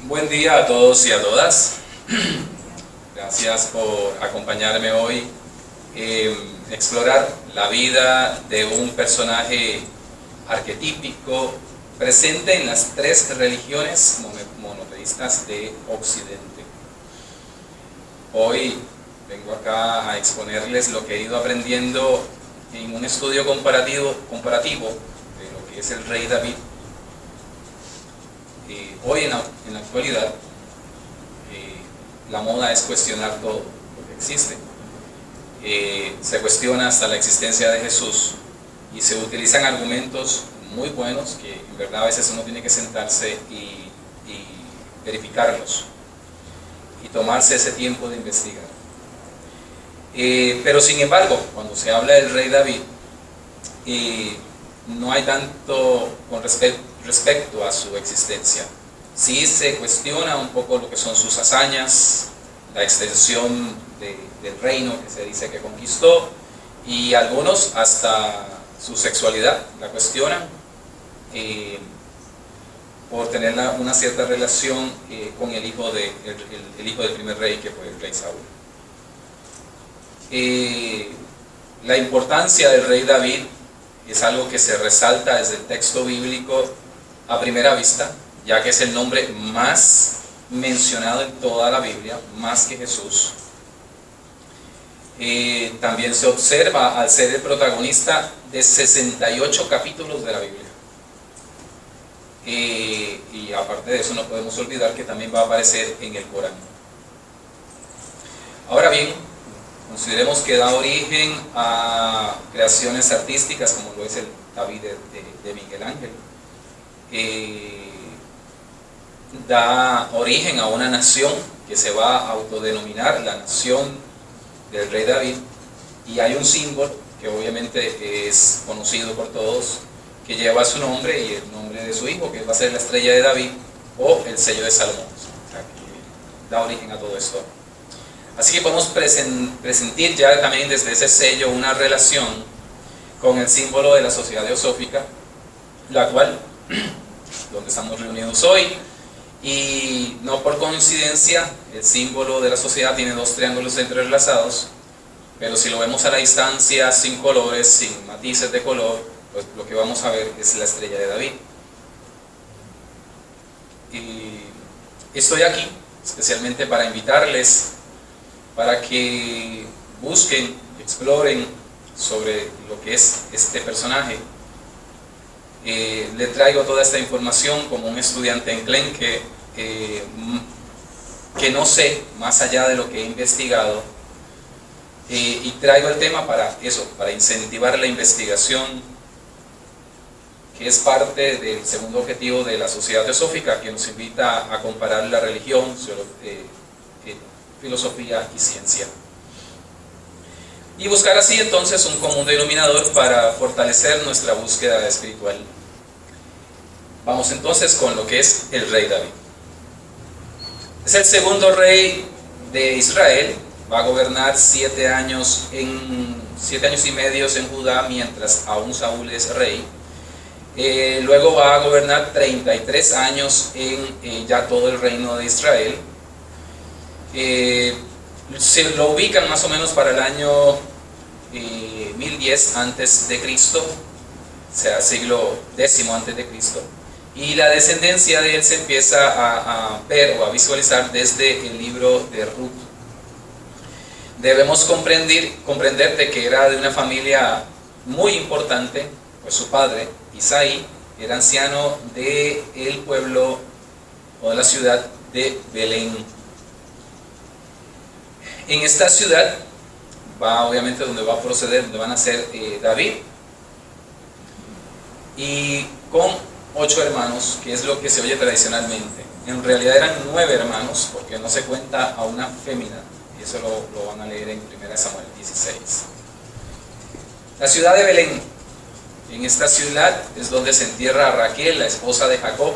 Buen día a todos y a todas. Gracias por acompañarme hoy en explorar la vida de un personaje arquetípico presente en las tres religiones monoteístas de Occidente. Hoy vengo acá a exponerles lo que he ido aprendiendo en un estudio comparativo de lo que es el rey David. Hoy en la actualidad la moda es cuestionar todo lo que existe. Se cuestiona hasta la existencia de Jesús y se utilizan argumentos muy buenos que en verdad a veces uno tiene que sentarse y verificarlos y tomarse ese tiempo de investigar. Pero sin embargo, cuando se habla del rey David, no hay tanto con respecto a su existencia. Sí se cuestiona un poco lo que son sus hazañas, la extensión del reino que se dice que conquistó, y algunos hasta su sexualidad la cuestionan por tener una cierta relación con el hijo del primer rey, que fue el rey Saúl. La importancia del rey David es algo que se resalta desde el texto bíblico a primera vista, ya que es el nombre más mencionado en toda la Biblia, más que Jesús. También se observa al ser el protagonista de 68 capítulos de la Biblia. Y aparte de eso no podemos olvidar que también va a aparecer en el Corán. Ahora bien, consideremos que da origen a creaciones artísticas como lo es el David de Miguel Ángel. Da origen a una nación que se va a autodenominar la nación del rey David, y hay un símbolo que obviamente es conocido por todos, que lleva su nombre y el nombre de su hijo, que va a ser la estrella de David o el sello de Salomón, o sea, que da origen a todo esto. Así que podemos presentir ya también desde ese sello una relación con el símbolo de la sociedad teosófica, la cual, donde estamos reunidos hoy, y no por coincidencia, el símbolo de la sociedad tiene dos triángulos entrelazados, pero si lo vemos a la distancia, sin colores, sin matices de color, pues lo que vamos a ver es la estrella de David. Y estoy aquí especialmente para invitarles para que busquen, exploren sobre lo que es este personaje. Le traigo toda esta información como un estudiante enclenque que no sé más allá de lo que he investigado, y traigo el tema para eso, para incentivar la investigación, que es parte del segundo objetivo de la sociedad teosófica, que nos invita a comparar la religión, filosofía y ciencia, y buscar así entonces un común denominador para fortalecer nuestra búsqueda espiritual. Vamos entonces con lo que es el rey David. Es el segundo rey de Israel, va a gobernar 7 años y medio en Judá, mientras aún Saúl es rey. Luego va a gobernar 33 años en ya todo el reino de Israel. Se lo ubican más o menos para el año 1010 antes de Cristo, o sea, siglo X antes de Cristo, y la descendencia de él se empieza a ver o a visualizar desde el libro de Ruth. Debemos comprender de que era de una familia muy importante, pues su padre, Isaí, era anciano del pueblo o de la ciudad de Belén. En esta ciudad va obviamente donde va a proceder, donde van a nacer David, y con 8 hermanos, que es lo que se oye tradicionalmente. En realidad eran 9 hermanos, porque no se cuenta a una fémina, y eso lo van a leer en 1 Samuel 16. La ciudad de Belén. En esta ciudad es donde se entierra a Raquel, la esposa de Jacob,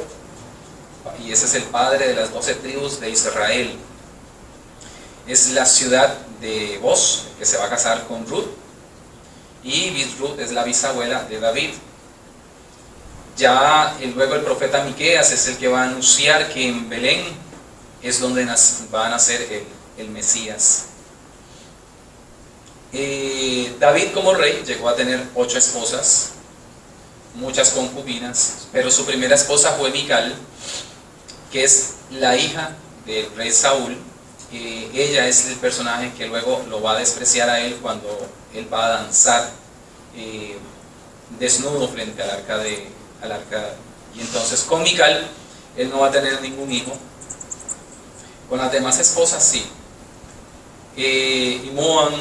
y ese es el padre de las 12 tribus de Israel. Es la ciudad de Boz, que se va a casar con Ruth, y Ruth es la bisabuela de David. Ya luego el profeta Miqueas es el que va a anunciar que en Belén es donde va a nacer el Mesías. David como rey llegó a tener 8 esposas, muchas concubinas, pero su primera esposa fue Mical, que es la hija del rey Saúl. Ella es el personaje que luego lo va a despreciar a él cuando él va a danzar desnudo frente al arca. Y entonces con Mical él no va a tener ningún hijo. Con las demás esposas sí. Y Moab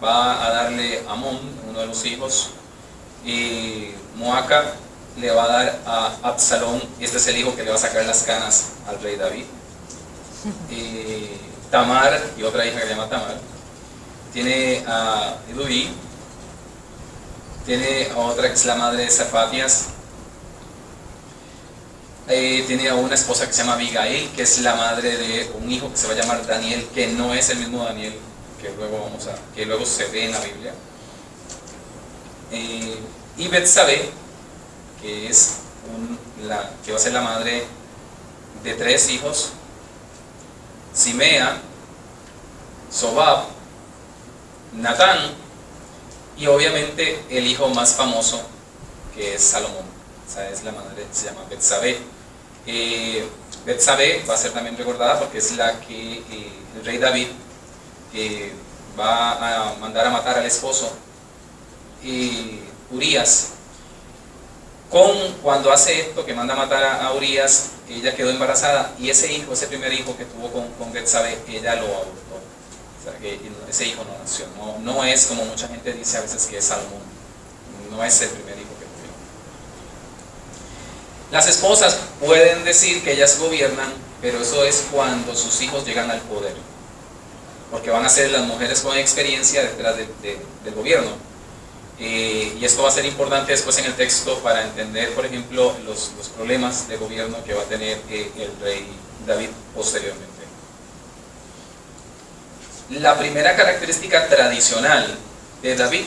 va a darle a Amón, uno de los hijos. Moaca le va a dar a Absalón, este es el hijo que le va a sacar las canas al rey David. Tamar, y otra hija que se llama Tamar. Tiene a Eduí, tiene a otra que es la madre de Zafatias. Tiene a una esposa que se llama Abigail, que es la madre de un hijo que se va a llamar Daniel, que no es el mismo Daniel que luego se ve en la Biblia. Y Betsabé, que va a ser la madre de 3 hijos: Simea, Sobab, Natán, y obviamente el hijo más famoso, que es Salomón. O sea, es la madre, se llama Betsabé. Betsabé va a ser también recordada porque es la que el rey David va a mandar a matar al esposo Urías. Cuando hace esto, que manda a matar a Urías, ella quedó embarazada, y ese primer hijo que tuvo con Betsabé, ella lo abortó. O sea, que ese hijo no nació. No es como mucha gente dice a veces que es Salomón. No es el primer hijo que tuvo. Las esposas pueden decir que ellas gobiernan, pero eso es cuando sus hijos llegan al poder, porque van a ser las mujeres con experiencia detrás del gobierno. Y esto va a ser importante después en el texto para entender, por ejemplo, los problemas de gobierno que va a tener el rey David posteriormente. La primera característica tradicional de David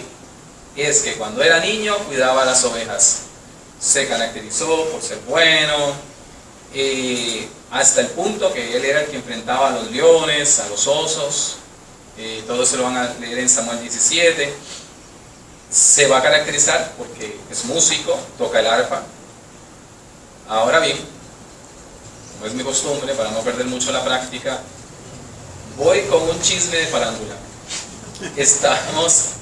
es que cuando era niño cuidaba las ovejas. Se caracterizó por ser bueno, hasta el punto que él era el que enfrentaba a los leones, a los osos. Todo eso lo van a leer en Samuel 17. Se va a caracterizar porque es músico, toca el arpa. Ahora bien, como es mi costumbre, para no perder mucho la práctica, voy con un chisme de farándula.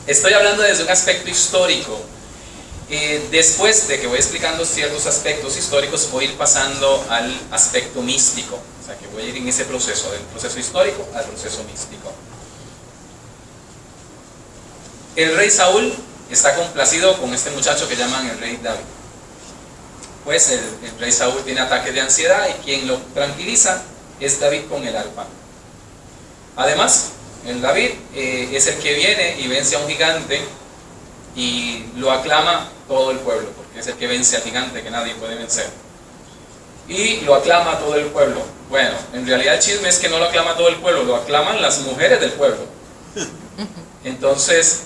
Estoy hablando desde un aspecto histórico. Después de que voy explicando ciertos aspectos históricos, voy a ir pasando al aspecto místico. O sea, que voy a ir en ese proceso, del proceso histórico al proceso místico. El rey Saúl está complacido con este muchacho que llaman el rey David. Pues el rey Saúl tiene ataques de ansiedad, y quien lo tranquiliza es David con el arpa. Además, el David es el que viene y vence a un gigante, y lo aclama todo el pueblo, porque es el que vence al gigante que nadie puede vencer. Y lo aclama todo el pueblo. Bueno, en realidad el chisme es que no lo aclama todo el pueblo, lo aclaman las mujeres del pueblo. Entonces,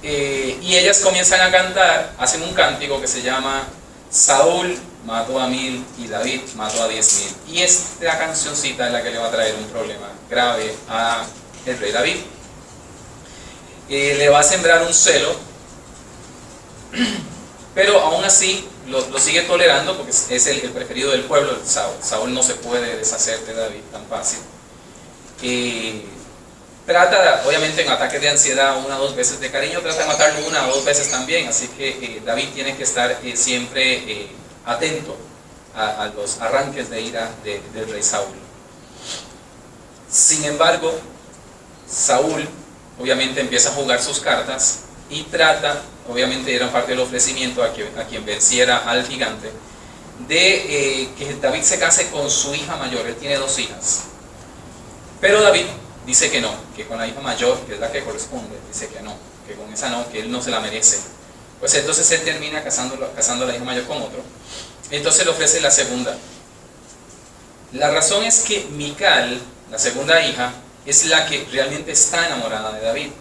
y ellas comienzan a cantar, hacen un cántico que se llama Saúl mató a 1000 y David mató a 10.000. Y esta cancioncita es la que le va a traer un problema grave a el rey David. Le va a sembrar un celo, pero aún así lo sigue tolerando porque es el preferido del pueblo, Saúl. Saúl no se puede deshacer de David tan fácil. Trata, obviamente, en ataques de ansiedad 1 o 2 veces de cariño, trata de matarlo 1 o 2 veces también, así que David tiene que estar siempre atento a los arranques de ira del rey Saúl. Sin embargo, Saúl obviamente empieza a jugar sus cartas y trata, obviamente era parte del ofrecimiento a quien venciera al gigante, de que David se case con su hija mayor. Él tiene 2 hijas, pero David dice que no, que con la hija mayor, que es la que corresponde, dice que no, que con esa no, que él no se la merece. Pues entonces él termina casando a la hija mayor con otro. Entonces le ofrece la segunda. La razón es que Mical, la segunda hija, es la que realmente está enamorada de David.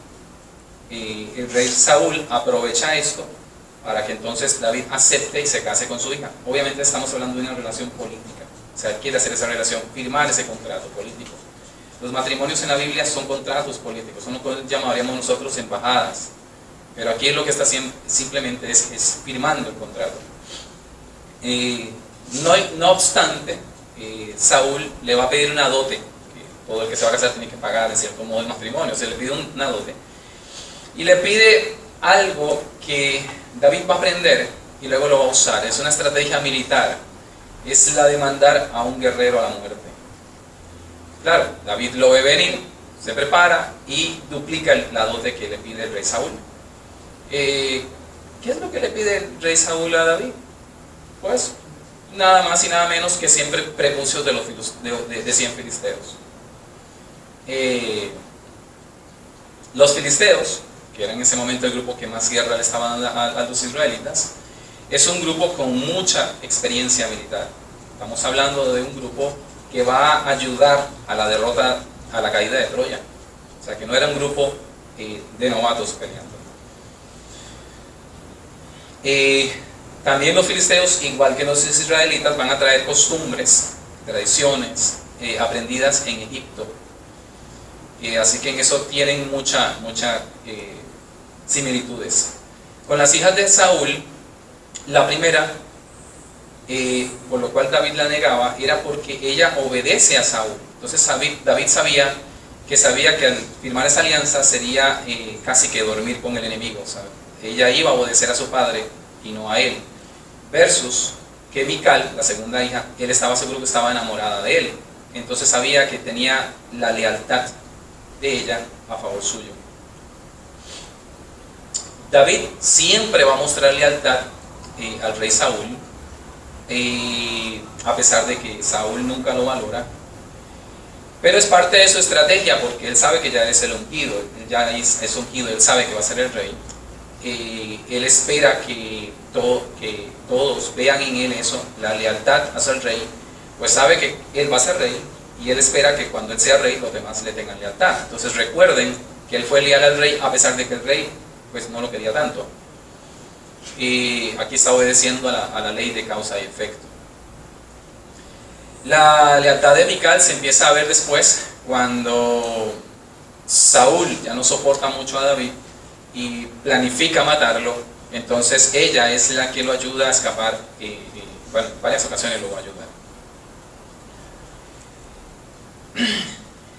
El rey Saúl aprovecha esto para que entonces David acepte y se case con su hija. Obviamente estamos hablando de una relación política, o sea, él quiere hacer esa relación, firmar ese contrato político. Los matrimonios en la Biblia son contratos políticos, son lo que llamaríamos nosotros embajadas, pero aquí lo que está simplemente es firmando el contrato. No obstante, Saúl le va a pedir una dote, que todo el que se va a casar tiene que pagar en cierto modo el matrimonio, se le pide una dote, y le pide algo que David va a aprender y luego lo va a usar. Es una estrategia militar, es la de mandar a un guerrero a la muerte. Claro, David lo ve venir, se prepara y duplica la dote que le pide el rey Saúl. ¿Qué es lo que le pide el rey Saúl a David? Pues nada más y nada menos que siempre prepucios de 100 filisteos. Los filisteos, que era en ese momento el grupo que más guerra le estaba dando a los israelitas, es un grupo con mucha experiencia militar. Estamos hablando de un grupo que va a ayudar a la derrota, a la caída de Troya. O sea, que no era un grupo de novatos peleando. También los filisteos, igual que los israelitas, van a traer costumbres, tradiciones aprendidas en Egipto. Así que en eso tienen muchas similitudes. Con las hijas de Saúl, la primera, por lo cual David la negaba, era porque ella obedece a Saúl. Entonces David sabía que al firmar esa alianza sería casi que dormir con el enemigo, ¿sabe? Ella iba a obedecer a su padre y no a él. Versus que Mical, la segunda hija, él estaba seguro que estaba enamorada de él. Entonces sabía que tenía la lealtad de ella a favor suyo. David siempre va a mostrar lealtad al rey Saúl, a pesar de que Saúl nunca lo valora, pero es parte de su estrategia, porque él sabe que ya es el ungido, él ya es ungido, él sabe que va a ser el rey. Él espera que todos vean en él eso, la lealtad hacia el rey, pues sabe que él va a ser rey y él espera que cuando él sea rey los demás le tengan lealtad. Entonces recuerden que él fue leal al rey a pesar de que el rey pues no lo quería tanto. Y aquí está obedeciendo a la ley de causa y efecto. La lealtad de Mical se empieza a ver después, cuando Saúl ya no soporta mucho a David y planifica matarlo. Entonces ella es la que lo ayuda a escapar, bueno, en varias ocasiones lo va a ayudar.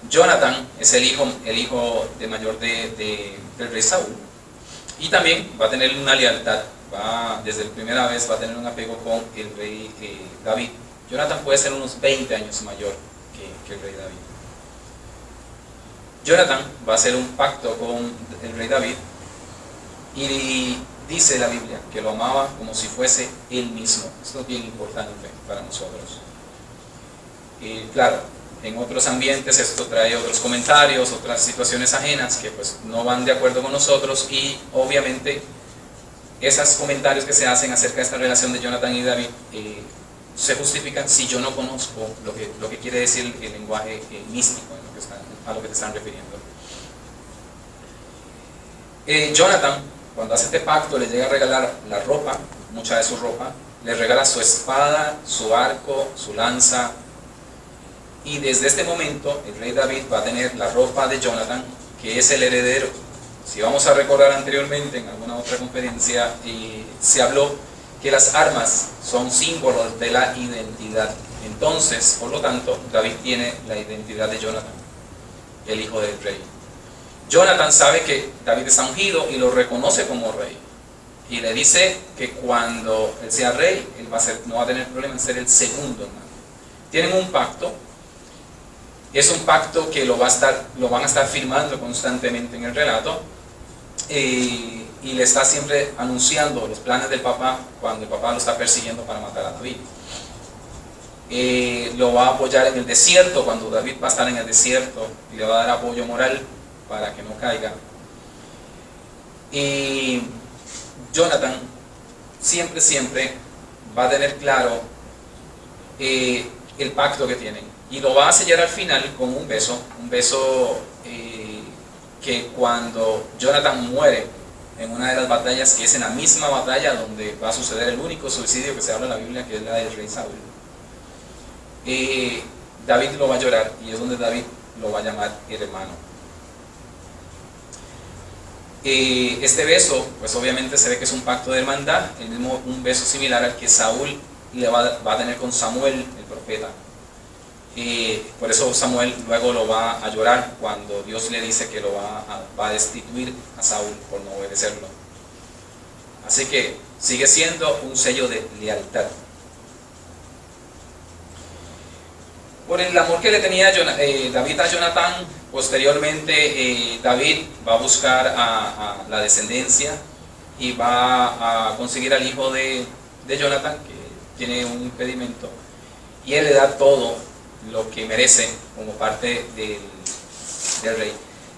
Jonathan es el hijo de mayor del rey Saúl, y también va a tener una lealtad, desde la primera vez va a tener un apego con el rey David. Jonathan puede ser unos 20 años mayor que el rey David. Jonathan va a hacer un pacto con el rey David y dice la Biblia que lo amaba como si fuese él mismo. Esto es bien importante para nosotros. Y claro, en otros ambientes esto trae otros comentarios, otras situaciones ajenas que pues no van de acuerdo con nosotros, y obviamente esos comentarios que se hacen acerca de esta relación de Jonathan y David se justifican si yo no conozco lo que quiere decir el lenguaje místico a lo que te están refiriendo. Jonathan, cuando hace este pacto, le llega a regalar la ropa, mucha de su ropa, le regala su espada, su arco, su lanza, y desde este momento el rey David va a tener la ropa de Jonathan, que es el heredero. Si vamos a recordar anteriormente en alguna otra conferencia, se habló que las armas son símbolos de la identidad. Entonces, por lo tanto, David tiene la identidad de Jonathan, el hijo del rey. Jonathan sabe que David está ungido y lo reconoce como rey, y le dice que cuando él sea rey, él no va a tener problema en ser el segundo hermano. Tienen un pacto. Es un pacto que lo van a estar firmando constantemente en el relato, y le está siempre anunciando los planes del papá cuando el papá lo está persiguiendo para matar a David. Lo va a apoyar en el desierto, cuando David va a estar en el desierto, y le va a dar apoyo moral para que no caiga. Y Jonathan siempre va a tener claro el pacto que tienen, y lo va a sellar al final con un beso que cuando Jonathan muere en una de las batallas, que es en la misma batalla donde va a suceder el único suicidio que se habla en la Biblia, que es la del rey Saúl. David lo va a llorar, y es donde David lo va a llamar hermano. Este beso, pues obviamente se ve que es un pacto de hermandad, un beso similar al que Saúl le va a tener con Samuel, el profeta. Por eso Samuel luego lo va a llorar cuando Dios le dice que lo va a destituir a Saúl por no obedecerlo. Así que sigue siendo un sello de lealtad. Por el amor que le tenía David a Jonatán, posteriormente David va a buscar a la descendencia y va a conseguir al hijo de Jonatán, que tiene un impedimento, y él le da todo lo que merece como parte del rey.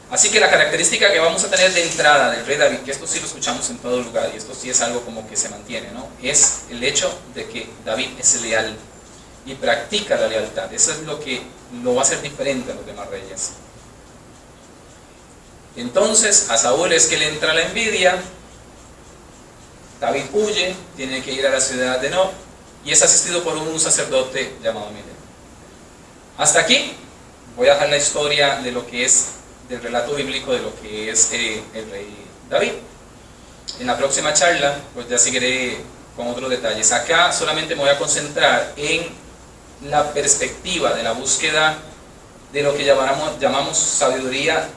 Así que la característica que vamos a tener de entrada del rey David, que esto sí lo escuchamos en todo lugar y esto sí es algo como que se mantiene, ¿no?, es el hecho de que David es leal y practica la lealtad. Eso es lo que lo va a hacer diferente a los demás reyes. Entonces a Saúl es que le entra la envidia. David huye, tiene que ir a la ciudad de Nob y es asistido por un sacerdote llamado Miguel. Hasta aquí voy a dejar la historia de lo que es, del relato bíblico de lo que es el rey David. En la próxima charla pues ya seguiré con otros detalles. Acá solamente me voy a concentrar en la perspectiva de la búsqueda de lo que llamamos sabiduría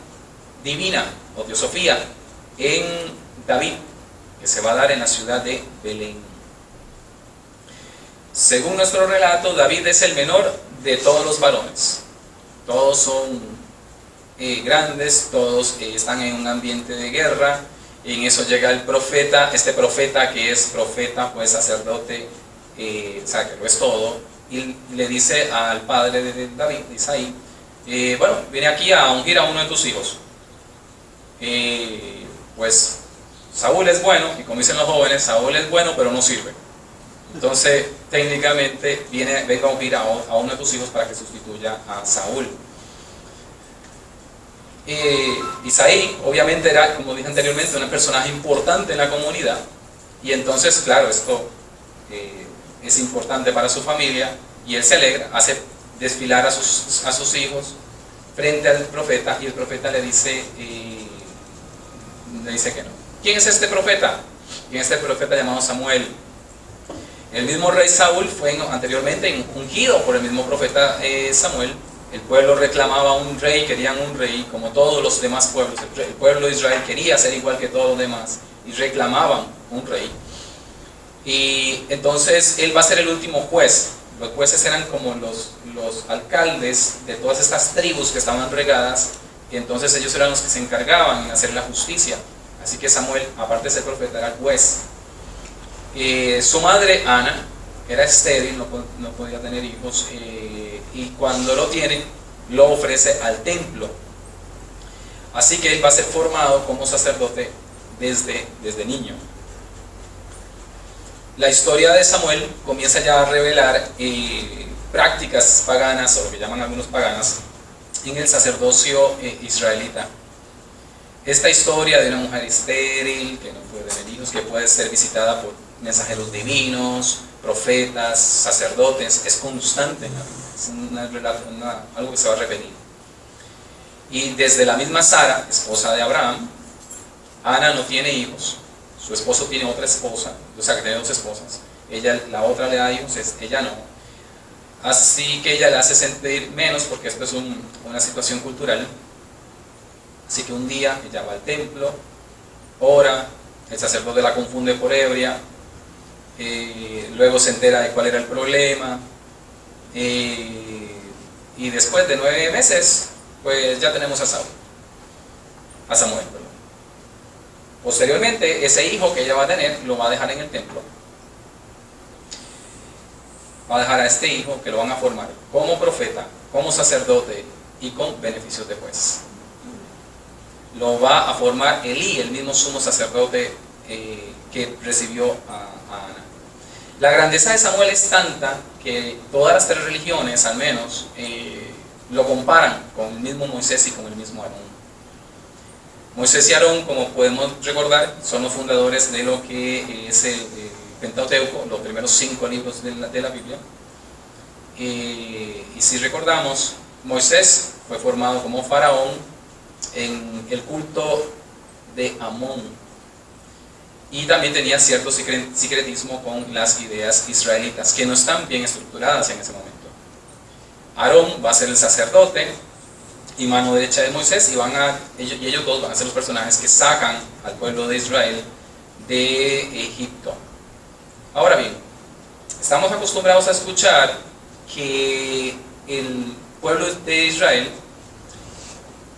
divina o teosofía en David, que se va a dar en la ciudad de Belén. Según nuestro relato, David es el menor de todos los varones. Todos son grandes, todos están en un ambiente de guerra. En eso llega el profeta, este profeta que es profeta, pues sacerdote, o sea, que lo es todo, y le dice al padre de David, Isaí, bueno, viene aquí a ungir a uno de tus hijos. Pues Saúl es bueno, y como dicen los jóvenes, Saúl es bueno pero no sirve. Entonces técnicamente venga a ungir a uno de tus hijos para que sustituya a Saúl. Isaí obviamente era, como dije anteriormente, un personaje importante en la comunidad, y entonces claro, esto es importante para su familia, y él se alegra, hace desfilar a sus hijos frente al profeta, y el profeta le dice que no. ¿Quién es este profeta? ¿Quién es este profeta llamado Samuel? El mismo rey Saúl fue anteriormente ungido por el mismo profeta Samuel. El pueblo reclamaba un rey, querían un rey, como todos los demás pueblos. El pueblo de Israel quería ser igual que todos los demás y reclamaban un rey. Y entonces él va a ser el último juez. Los jueces eran como los alcaldes de todas estas tribus que estaban regadas, y entonces ellos eran los que se encargaban en hacer la justicia. Así que Samuel, aparte de ser profeta, era juez. Su madre, Ana, era estéril, no podía tener hijos, y cuando lo tiene, lo ofrece al templo. Así que él va a ser formado como sacerdote desde niño. La historia de Samuel comienza ya a revelar prácticas paganas, o lo que llaman algunos paganas, en el sacerdocio israelita. Esta historia de una mujer estéril, que no puede tener hijos, que puede ser visitada por mensajeros divinos, profetas, sacerdotes, es constante en la Biblia, es algo que se va a repetir. Y desde la misma Sara, esposa de Abraham, Ana no tiene hijos, su esposo tiene otra esposa, o sea que tiene dos esposas, la otra le da hijos, ella no. Así que ella le hace sentir menos, porque esto es una situación cultural. Así que un día ella va al templo, ora, el sacerdote la confunde por ebria, luego se entera de cuál era el problema, y después de 9 meses, pues ya tenemos a Samuel. Posteriormente, ese hijo que ella va a tener, lo va a dejar en el templo. Va a dejar a este hijo que lo van a formar como profeta, como sacerdote y con beneficios de juez. Lo va a formar Elí, el mismo sumo sacerdote que recibió a Ana. La grandeza de Samuel es tanta que todas las 3 religiones, al menos, lo comparan con el mismo Moisés y con el mismo Aarón. Moisés y Aarón, como podemos recordar, son los fundadores de lo que es el Pentateuco, los primeros 5 libros de la Biblia. Y si recordamos, Moisés fue formado como faraón en el culto de Amón, y también tenía cierto secretismo con las ideas israelitas, que no están bien estructuradas en ese momento. Aarón va a ser el sacerdote y mano derecha de Moisés, y ellos dos van a ser los personajes que sacan al pueblo de Israel de Egipto. Ahora bien, estamos acostumbrados a escuchar que el pueblo de Israel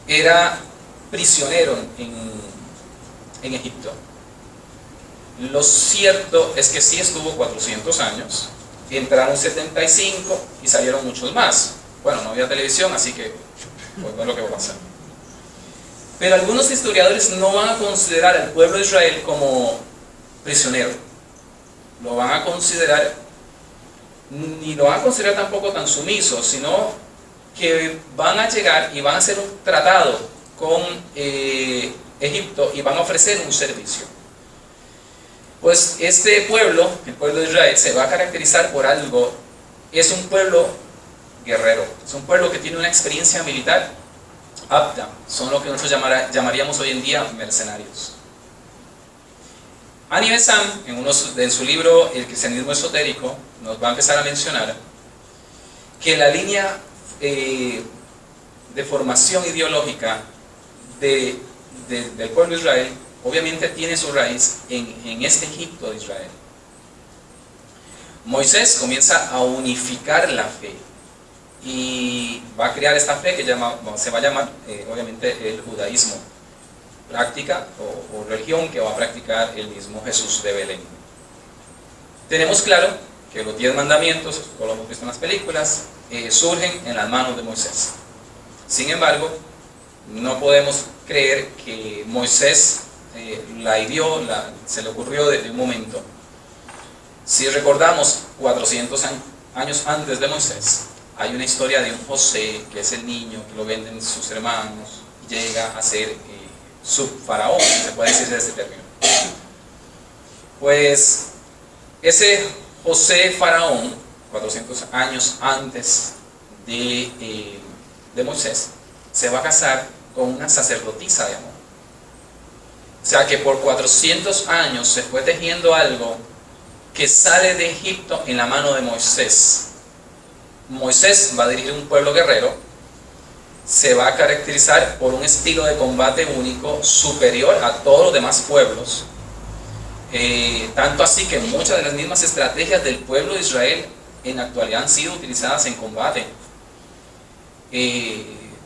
era prisionero en Egipto. Lo cierto es que sí estuvo 400 años, entraron 75 y salieron muchos más. Bueno, no había televisión, así que pues no es lo que va a pasar. Pero algunos historiadores no van a considerar al pueblo de Israel como prisionero. Lo van a considerar, ni lo van a considerar tampoco tan sumiso, sino que van a llegar y van a hacer un tratado con Egipto y van a ofrecer un servicio. Pues este pueblo, el pueblo de Israel, se va a caracterizar por algo. Es un pueblo guerrero, es un pueblo que tiene una experiencia militar apta. Son lo que nosotros llamaríamos hoy en día mercenarios. Annie Besant, en su libro El cristianismo esotérico, nos va a empezar a mencionar que la línea de formación ideológica del pueblo de Israel obviamente tiene su raíz en este Egipto de Israel. Moisés comienza a unificar la fe y va a crear esta fe que se va a llamar obviamente el judaísmo, práctica o religión que va a practicar el mismo Jesús de Belén. Tenemos claro que los 10 mandamientos, como lo hemos visto en las películas, surgen en las manos de Moisés. Sin embargo, no podemos creer que Moisés la ideó, se le ocurrió de un momento. Si recordamos 400 años antes de Moisés, hay una historia de un José, que es el niño que lo venden sus hermanos, y llega a ser subfaraón, si se puede decir de ese término. Pues ese José faraón, 400 años antes de Moisés, se va a casar con una sacerdotisa de amor. O sea que por 400 años se fue tejiendo algo que sale de Egipto en la mano de Moisés. Moisés va a dirigir un pueblo guerrero, se va a caracterizar por un estilo de combate único, superior a todos los demás pueblos. Tanto así que muchas de las mismas estrategias del pueblo de Israel en la actualidad han sido utilizadas en combate.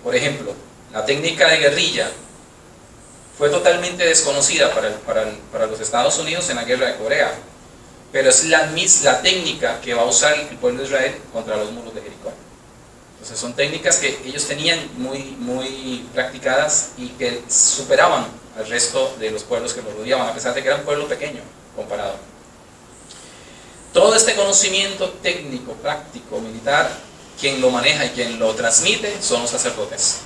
Por ejemplo, la técnica de guerrilla fue totalmente desconocida para los Estados Unidos en la guerra de Corea, pero es la técnica que va a usar el pueblo de Israel contra los muros de Jericó. Entonces son técnicas que ellos tenían muy practicadas y que superaban al resto de los pueblos que los rodeaban, a pesar de que era un pueblo pequeño comparado. Todo este conocimiento técnico, práctico, militar, quien lo maneja y quien lo transmite son los sacerdotes.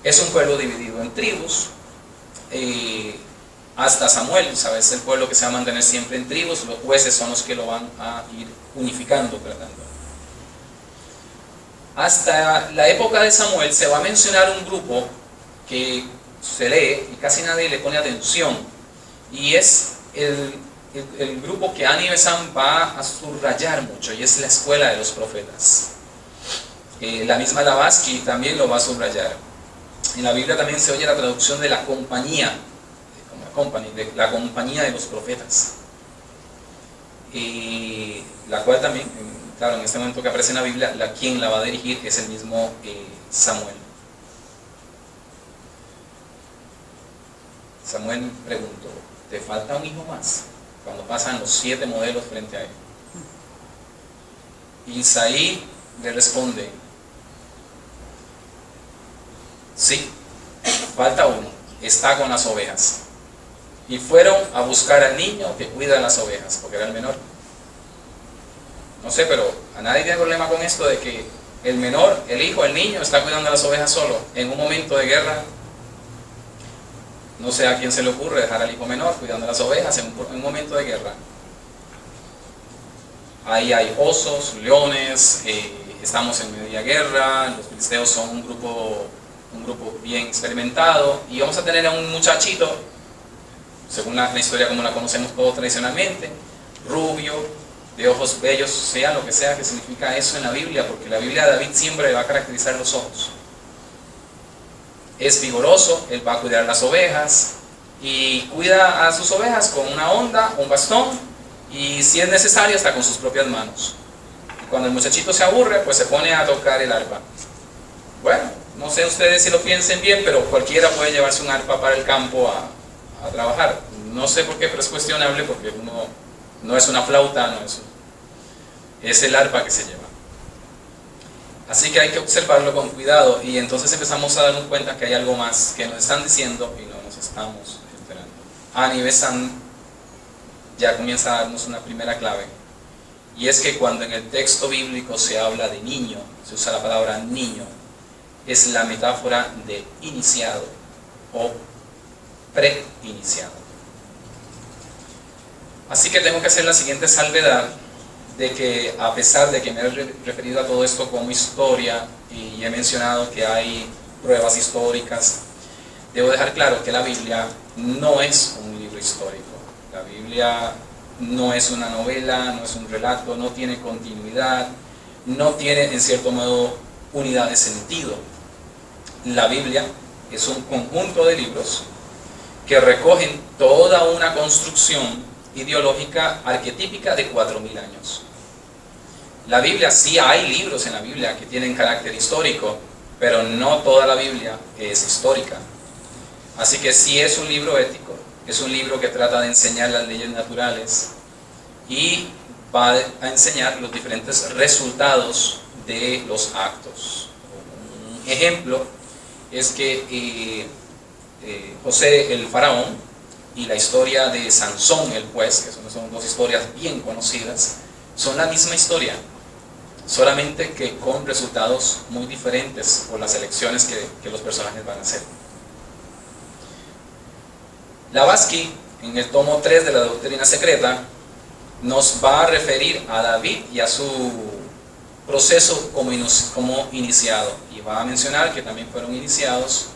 Es un pueblo dividido en tribus, hasta Samuel, ¿sabes? El pueblo que se va a mantener siempre en tribus, los jueces son los que lo van a ir unificando, tratando. Hasta la época de Samuel se va a mencionar un grupo que se lee y casi nadie le pone atención, y es el grupo que Annie Besant va a subrayar mucho, y es la escuela de los profetas. La misma Blavatsky también lo va a subrayar. En la Biblia también se oye la traducción de la compañía, de la compañía de los profetas, y la cual también, claro, en este momento que aparece en la Biblia, quien la va a dirigir es el mismo Samuel. Samuel preguntó: ¿te falta un hijo más? Cuando pasan los 7 modelos frente a él. Y Isaí le responde: sí, falta uno, está con las ovejas. Y fueron a buscar al niño que cuida las ovejas, porque era el menor. No sé, pero a nadie tiene problema con esto de que el menor, el hijo, el niño, está cuidando las ovejas solo, en un momento de guerra. No sé a quién se le ocurre dejar al hijo menor cuidando las ovejas en un momento de guerra. Ahí hay osos, leones, estamos en media guerra, los filisteos son un grupo bien experimentado, y vamos a tener a un muchachito, según la historia como la conocemos todos tradicionalmente, rubio, de ojos bellos, sea lo que sea que significa eso en la Biblia, porque la Biblia de David siempre le va a caracterizar los ojos. Es vigoroso, él va a cuidar las ovejas, y cuida a sus ovejas con una honda, un bastón, y si es necesario hasta con sus propias manos. Y cuando el muchachito se aburre, pues se pone a tocar el arpa. Bueno, no sé ustedes si lo piensen bien, pero cualquiera puede llevarse un arpa para el campo a trabajar. No sé por qué, pero es cuestionable, porque no es una flauta, es el arpa que se lleva. Así que hay que observarlo con cuidado, y entonces empezamos a darnos cuenta que hay algo más que nos están diciendo y no nos estamos enterando. Anivesan ya comienza a darnos una primera clave, y es que cuando en el texto bíblico se habla de niño, se usa la palabra niño, es la metáfora de iniciado o preiniciado. Así que tengo que hacer la siguiente salvedad, de que a pesar de que me he referido a todo esto como historia y he mencionado que hay pruebas históricas, debo dejar claro que la Biblia no es un libro histórico. La Biblia no es una novela, no es un relato, no tiene continuidad, no tiene en cierto modo unidad de sentido. La Biblia es un conjunto de libros que recogen toda una construcción ideológica arquetípica de 4000 años. La Biblia, sí hay libros en la Biblia que tienen carácter histórico, pero no toda la Biblia es histórica. Así que sí es un libro ético, es un libro que trata de enseñar las leyes naturales y va a enseñar los diferentes resultados de los actos. Un ejemplo es que José el faraón y la historia de Sansón el juez, que son dos historias bien conocidas, son la misma historia, solamente que con resultados muy diferentes por las elecciones que los personajes van a hacer. Blavatsky, en el tomo 3 de la Doctrina Secreta, nos va a referir a David y a su proceso como iniciado, y va a mencionar que también fueron iniciados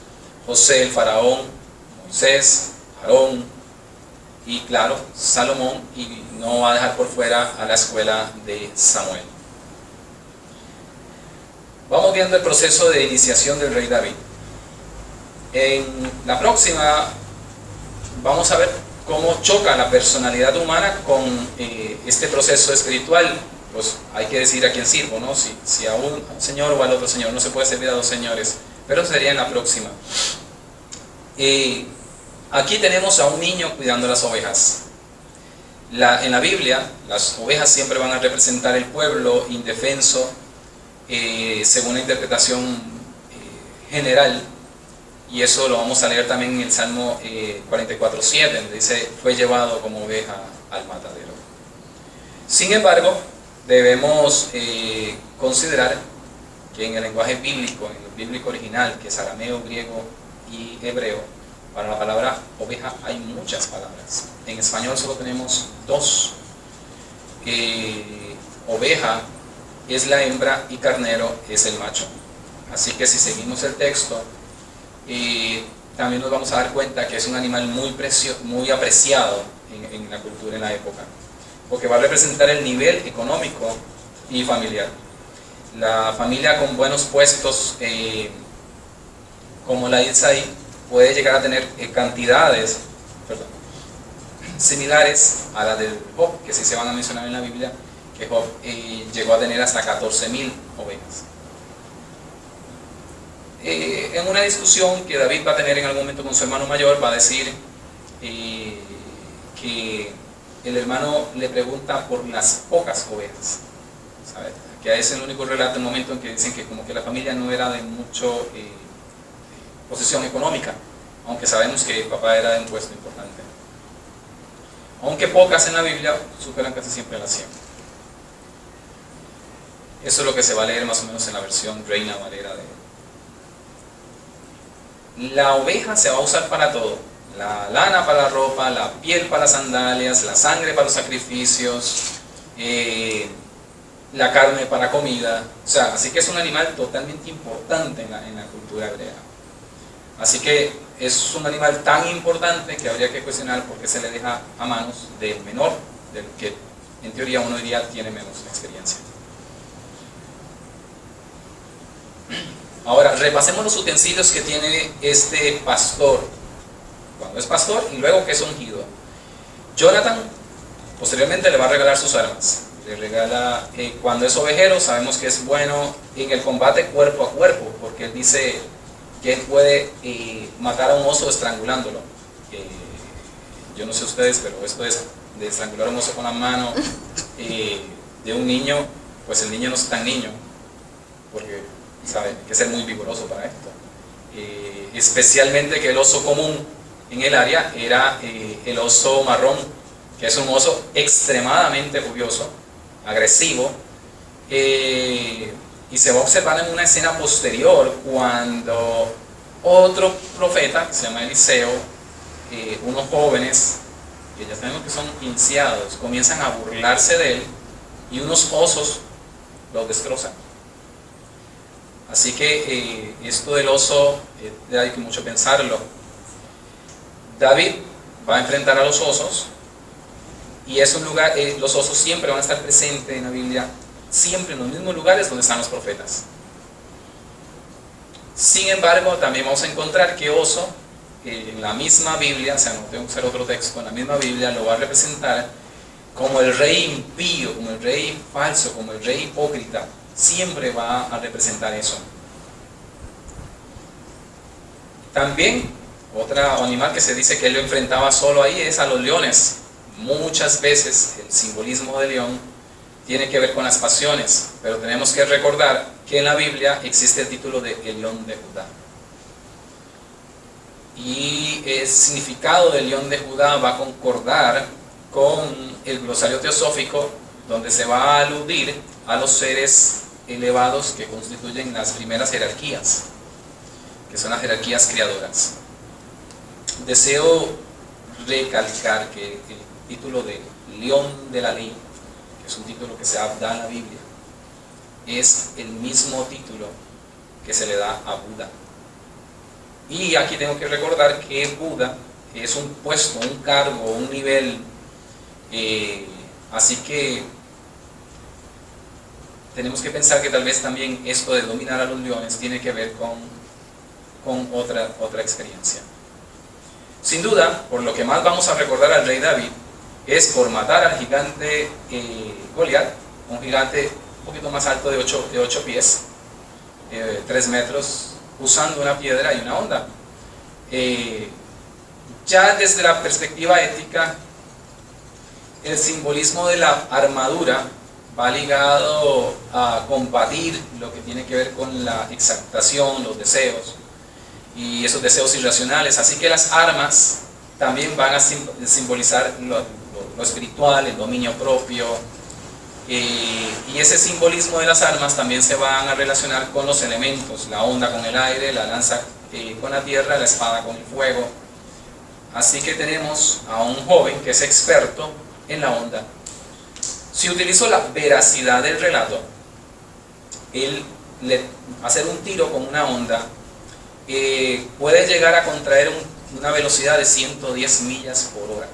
José el faraón, Moisés, Aarón y claro, Salomón, y no va a dejar por fuera a la escuela de Samuel. Vamos viendo el proceso de iniciación del rey David. En la próxima vamos a ver cómo choca la personalidad humana con este proceso espiritual. Pues hay que decir a quién sirvo, ¿no? Si a un señor o al otro señor, no se puede servir a dos señores, pero sería en la próxima. Aquí tenemos a un niño cuidando las ovejas. En la Biblia, las ovejas siempre van a representar el pueblo indefenso, según la interpretación general, y eso lo vamos a leer también en el Salmo 44:7, donde dice: fue llevado como oveja al matadero. Sin embargo, debemos considerar que en el lenguaje bíblico, en el bíblico original, que es arameo, griego y hebreo, para la palabra oveja hay muchas palabras. En español solo tenemos dos. Oveja es la hembra y carnero es el macho. Así que si seguimos el texto, también nos vamos a dar cuenta que es un animal muy apreciado en la cultura, en la época, porque va a representar el nivel económico y familiar. La familia con buenos puestos, como la de Isaí, puede llegar a tener cantidades similares a la del Job, que sí se van a mencionar en la Biblia, que Job llegó a tener hasta 14.000 ovejas. En una discusión que David va a tener en algún momento con su hermano mayor, va a decir que el hermano le pregunta por las pocas ovejas, ¿sabes? Que es el único relato, el momento en que dicen que como que la familia no era de mucho posición económica, aunque sabemos que el papá era de un puesto importante. Aunque pocas en la Biblia, superan casi siempre las 100. Eso es lo que se va a leer más o menos en la versión Reina Valera de... La oveja se va a usar para todo. la lana para la ropa, la piel para las sandalias, la sangre para los sacrificios, la carne para comida. O sea, así que es un animal totalmente importante en la cultura hebrea. Así que es un animal tan importante que habría que cuestionar por qué se le deja a manos del menor, del que en teoría uno diría tiene menos experiencia. Ahora, repasemos los utensilios que tiene este pastor, cuando es pastor y luego que es ungido. Jonathan posteriormente le va a regalar sus armas. Le regala, cuando es ovejero, sabemos que es bueno en el combate cuerpo a cuerpo, porque él dice que él puede matar a un oso estrangulándolo. Yo no sé ustedes, pero esto es de estrangular a un oso con la mano de un niño, pues el niño no es tan niño, porque sabe, hay que ser muy vigoroso para esto. Especialmente que el oso común en el área era el oso marrón, que es un oso extremadamente furioso, agresivo, y se va a observar en una escena posterior cuando otro profeta, que se llama Eliseo, unos jóvenes, que ya sabemos que son iniciados, comienzan a burlarse de él y unos osos los destrozan. Así que esto del oso, hay que mucho pensarlo. David va a enfrentar a los osos, y es un lugar, los osos siempre van a estar presentes en la Biblia, siempre en los mismos lugares donde están los profetas. Sin embargo, también vamos a encontrar que oso, en la misma Biblia, o sea, no tengo que usar otro texto, en la misma Biblia lo va a representar como el rey impío, como el rey falso, como el rey hipócrita. Siempre va a representar eso. También, otro animal que se dice que él lo enfrentaba solo ahí es a los leones. Muchas veces el simbolismo del león tiene que ver con las pasiones, pero tenemos que recordar que en la Biblia existe el título de el león de Judá. Y el significado del león de Judá va a concordar con el glosario teosófico, donde se va a aludir a los seres elevados que constituyen las primeras jerarquías, que son las jerarquías creadoras. Deseo recalcar que el título de León de la Ley, que es un título que se da en la Biblia, es el mismo título que se le da a Buda. Y aquí tengo que recordar que Buda es un puesto, un cargo, un nivel, así que tenemos que pensar que tal vez también esto de dominar a los leones tiene que ver con otra experiencia. Sin duda, por lo que más vamos a recordar al rey David, es por matar al gigante Goliat, un gigante un poquito más alto de 8 pies, 3 metros, usando una piedra y una honda. Ya desde la perspectiva ética, el simbolismo de la armadura va ligado a combatir lo que tiene que ver con la exaltación, los deseos y esos deseos irracionales. Así que las armas también van a simbolizar lo espiritual, el dominio propio, y ese simbolismo de las armas también se van a relacionar con los elementos, la honda con el aire, la lanza con la tierra, la espada con el fuego. Así que tenemos a un joven que es experto en la honda. Si utilizo la veracidad del relato, él hacer un tiro con una honda puede llegar a contraer una velocidad de 110 millas por hora.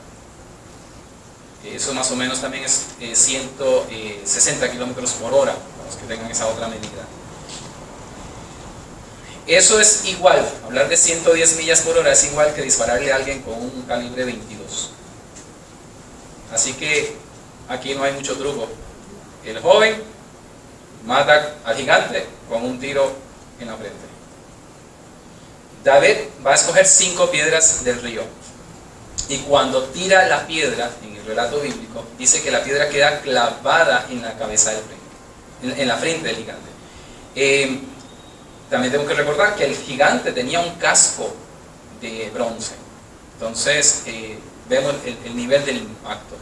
Eso más o menos también es 160 kilómetros por hora, para los que tengan esa otra medida. Eso es igual, hablar de 110 millas por hora es igual que dispararle a alguien con un calibre 22. Así que aquí no hay mucho truco. El joven mata al gigante con un tiro en la frente. David va a escoger 5 piedras del río. Y cuando tira la piedra, en el relato bíblico, dice que la piedra queda clavada en la cabeza del frente, en la frente del gigante. También tengo que recordar que el gigante tenía un casco de bronce. Entonces, vemos el nivel del impacto.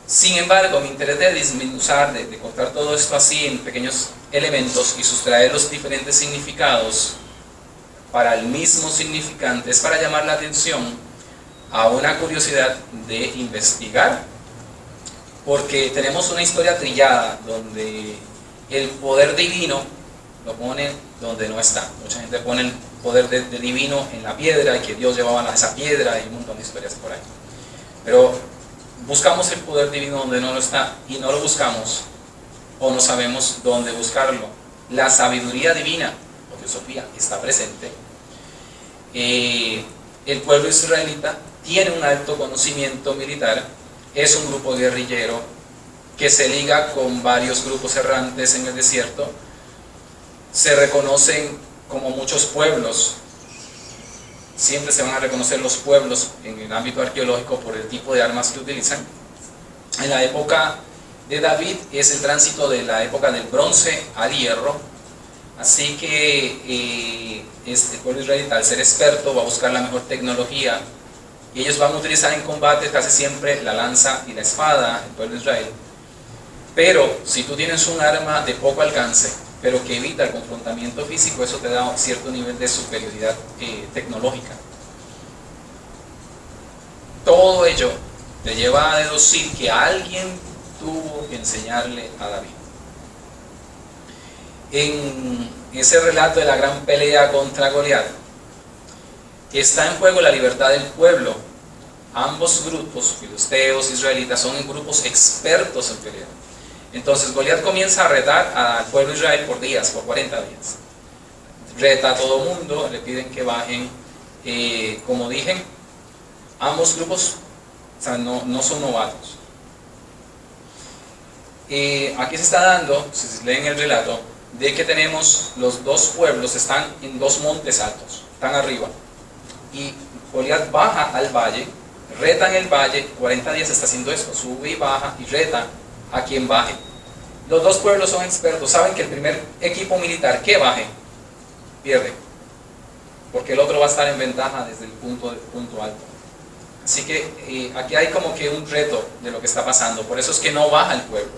Sin embargo, mi interés de desmenuzar, de cortar todo esto así en pequeños elementos y sustraer los diferentes significados, para el mismo significante, es para llamar la atención a una curiosidad de investigar, porque tenemos una historia trillada donde el poder divino lo pone donde no está. Mucha gente pone el poder de divino en la piedra y que Dios llevaba esa piedra y un montón de historias por ahí. Pero buscamos el poder divino donde no lo está y no lo buscamos o no sabemos dónde buscarlo. La sabiduría divina, o teosofía, está presente. El pueblo israelita tiene un alto conocimiento militar, es un grupo guerrillero que se liga con varios grupos errantes en el desierto. Se reconocen como muchos pueblos, siempre se van a reconocer los pueblos en el ámbito arqueológico por el tipo de armas que utilizan. En la época de David es el tránsito de la época del bronce al hierro, así que el pueblo israelita, al ser experto, va a buscar la mejor tecnología y ellos van a utilizar en combate casi siempre la lanza y la espada, el pueblo de Israel. Pero si tú tienes un arma de poco alcance, pero que evita el confrontamiento físico, eso te da un cierto nivel de superioridad tecnológica. Todo ello te lleva a deducir que alguien tuvo que enseñarle a David. En ese relato de la gran pelea contra Goliat, está en juego la libertad del pueblo. Ambos grupos, filisteos, israelitas, son grupos expertos en pelear. Entonces Goliat comienza a retar al pueblo de Israel por días, por 40 días. Reta a todo mundo, le piden que bajen. Como dije, ambos grupos, o sea, no son novatos. Aquí se está dando, si leen el relato, de que tenemos los dos pueblos, están en dos montes altos, están arriba. Y Goliat baja al valle, reta en el valle, 40 días está haciendo esto, sube y baja y reta a quien baje. Los dos pueblos son expertos, saben que el primer equipo militar que baje, pierde, porque el otro va a estar en ventaja desde el punto alto. Así que aquí hay como que un reto de lo que está pasando, por eso es que no baja el pueblo.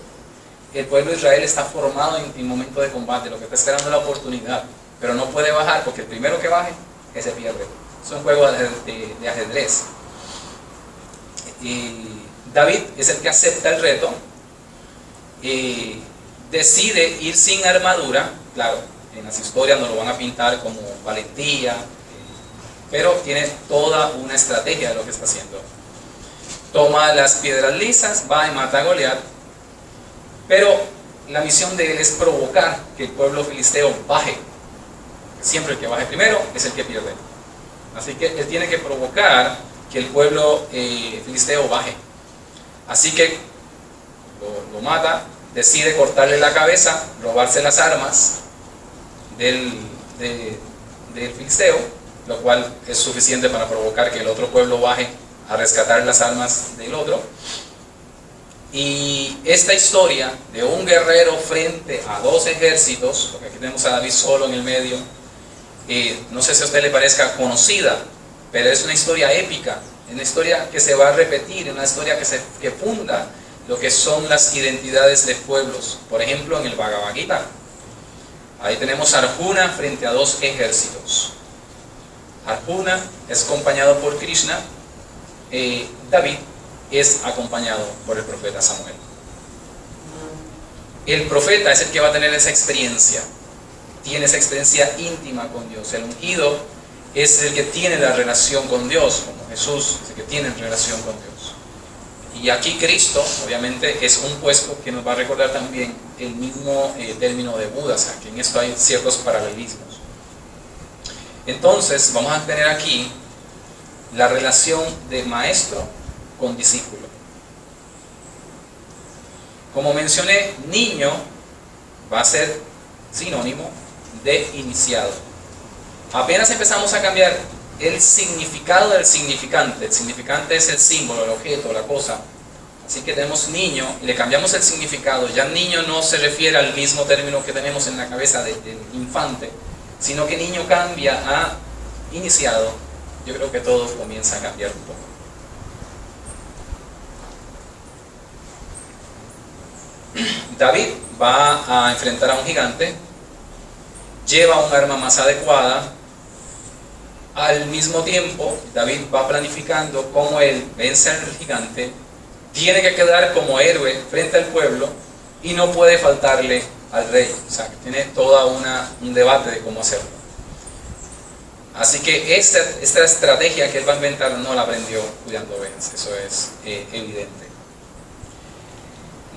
El pueblo de Israel está formado en momento de combate, lo que está esperando es la oportunidad, pero no puede bajar porque el primero que baje, ese pierde. Es un juego de ajedrez. David es el que acepta el reto, decide ir sin armadura. Claro, en las historias nos lo van a pintar como valentía, pero tiene toda una estrategia de lo que está haciendo. Toma las piedras lisas, va y mata a Goliat, pero la misión de él es provocar que el pueblo filisteo baje. Siempre el que baje primero es el que pierde. Así que él tiene que provocar que el pueblo filisteo baje. Así que lo mata, decide cortarle la cabeza, robarse las armas del filisteo, lo cual es suficiente para provocar que el otro pueblo baje a rescatar las armas del otro. Y esta historia de un guerrero frente a dos ejércitos, porque aquí tenemos a David solo en el medio, no sé si a usted le parezca conocida, pero es una historia épica, una historia que se va a repetir, una historia que funda lo que son las identidades de pueblos. Por ejemplo, en el Bhagavad Gita, ahí tenemos a Arjuna frente a dos ejércitos. Arjuna es acompañado por Krishna, David es acompañado por el profeta Samuel. El profeta es el que va a tener esa experiencia, tiene esa experiencia íntima con Dios. El ungido es el que tiene la relación con Dios, como Jesús es el que tiene relación con Dios. Y aquí Cristo, obviamente, es un puesto que nos va a recordar también el mismo término de Buda, o sea, que en esto hay ciertos paralelismos. Entonces, vamos a tener aquí la relación de maestro con discípulo. Como mencioné, niño va a ser sinónimo de iniciado. Apenas empezamos a cambiar el significado del significante. El significante es el símbolo, el objeto, la cosa. Así que tenemos niño y le cambiamos el significado. Ya niño no se refiere al mismo término que tenemos en la cabeza del infante, sino que niño cambia a iniciado. Yo creo que todo comienza a cambiar un poco. David va a enfrentar a un gigante, lleva un arma más adecuada, Al mismo tiempo, David va planificando cómo él vence al gigante, tiene que quedar como héroe frente al pueblo y no puede faltarle al rey. O sea, que tiene toda un debate de cómo hacerlo. Así que esta estrategia que él va a inventar no la aprendió cuidando ovejas, eso es evidente.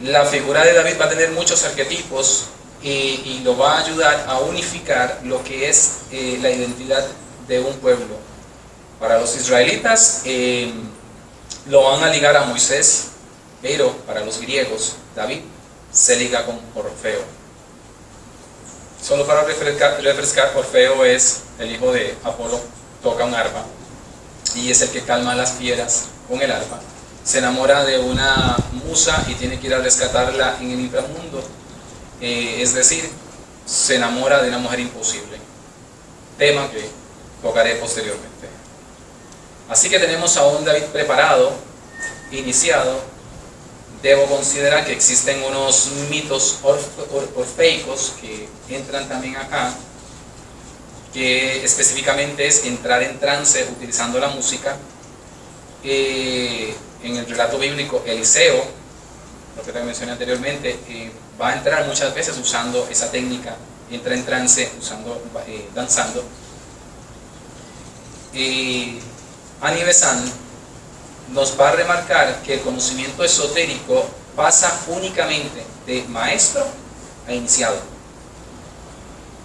La figura de David va a tener muchos arquetipos y lo va a ayudar a unificar lo que es la identidad de un pueblo. Para los israelitas lo van a ligar a Moisés, pero para los griegos David se liga con Orfeo. Solo para refrescar, Orfeo es el hijo de Apolo, toca un arpa y es el que calma a las fieras con el arpa. Se enamora de una musa y tiene que ir a rescatarla en el inframundo, es decir, se enamora de una mujer imposible, tema que tocaré posteriormente. Así que tenemos a un David preparado, iniciado. Debo considerar que existen unos mitos orfeicos que entran también acá, que específicamente es entrar en trance utilizando la música. En el relato bíblico, Eliseo, lo que te mencioné anteriormente, va a entrar muchas veces usando esa técnica, entra en trance danzando. Annie Besant nos va a remarcar que el conocimiento esotérico pasa únicamente de maestro a iniciado.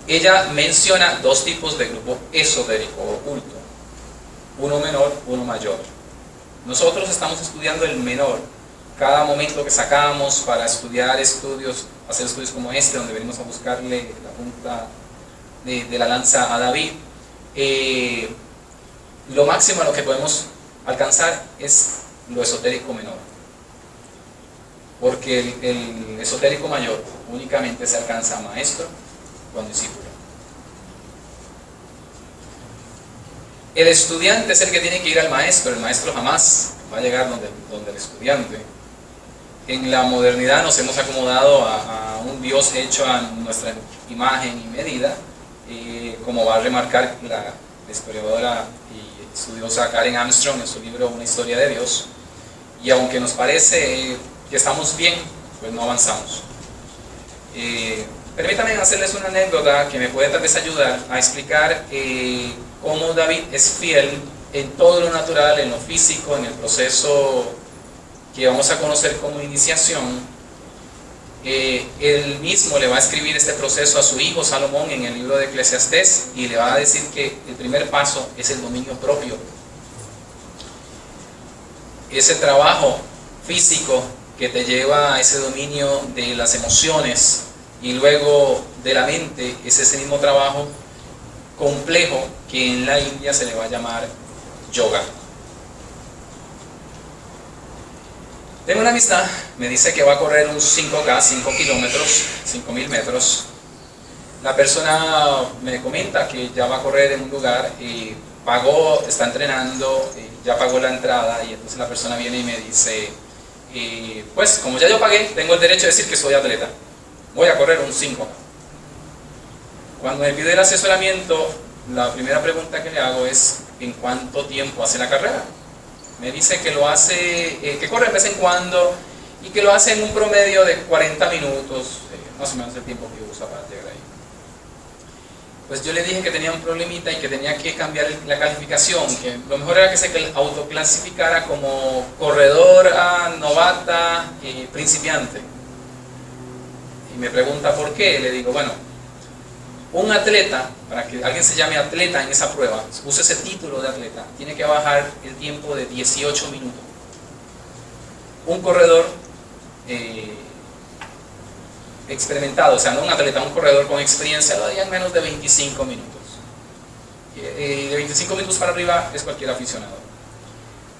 Ella menciona dos tipos de grupo esotérico oculto, uno menor, uno mayor. Nosotros estamos estudiando el menor. Cada momento que sacamos para estudiar hacer estudios como este, donde venimos a buscarle la punta de la lanza a David, lo máximo a lo que podemos alcanzar es lo esotérico menor, porque el esotérico mayor únicamente se alcanza a maestro con discípulo. El estudiante es el que tiene que ir al maestro, el maestro jamás va a llegar donde el estudiante. En la modernidad nos hemos acomodado a un Dios hecho a nuestra imagen y medida, como va a remarcar la historiadora y estudiosa Karen Armstrong en su libro Una historia de Dios. Y aunque nos parece que estamos bien, pues no avanzamos. Permítanme hacerles una anécdota que me puede tal vez ayudar a explicar cómo David es fiel en todo lo natural, en lo físico, en el proceso que vamos a conocer como iniciación. Él mismo le va a escribir este proceso a su hijo Salomón en el libro de Eclesiastés y le va a decir que el primer paso es el dominio propio. Ese trabajo físico que te lleva a ese dominio de las emociones y luego de la mente, es ese mismo trabajo complejo que en la India se le va a llamar yoga. Tengo una amistad, me dice que va a correr un 5K, 5 kilómetros, 5.000 metros. La persona me comenta que ya va a correr en un lugar y pagó, está entrenando, ya pagó la entrada, y entonces la persona viene y me dice, pues como ya yo pagué, tengo el derecho de decir que soy atleta, voy a correr un 5K. Cuando me pide el asesoramiento, la primera pregunta que le hago es, ¿en cuánto tiempo hace la carrera? Me dice que lo hace, que corre de vez en cuando y que lo hace en un promedio de 40 minutos, más o menos el tiempo que usa para llegar ahí. Pues yo le dije que tenía un problemita y que tenía que cambiar la calificación, que lo mejor era que se autoclasificara como corredor, novata, principiante. Y me pregunta por qué. Le digo, bueno, un atleta, para que alguien se llame atleta en esa prueba, use ese título de atleta, tiene que bajar el tiempo de 18 minutos. Un corredor experimentado, o sea, no un atleta, un corredor con experiencia, lo haría en menos de 25 minutos. De 25 minutos para arriba es cualquier aficionado.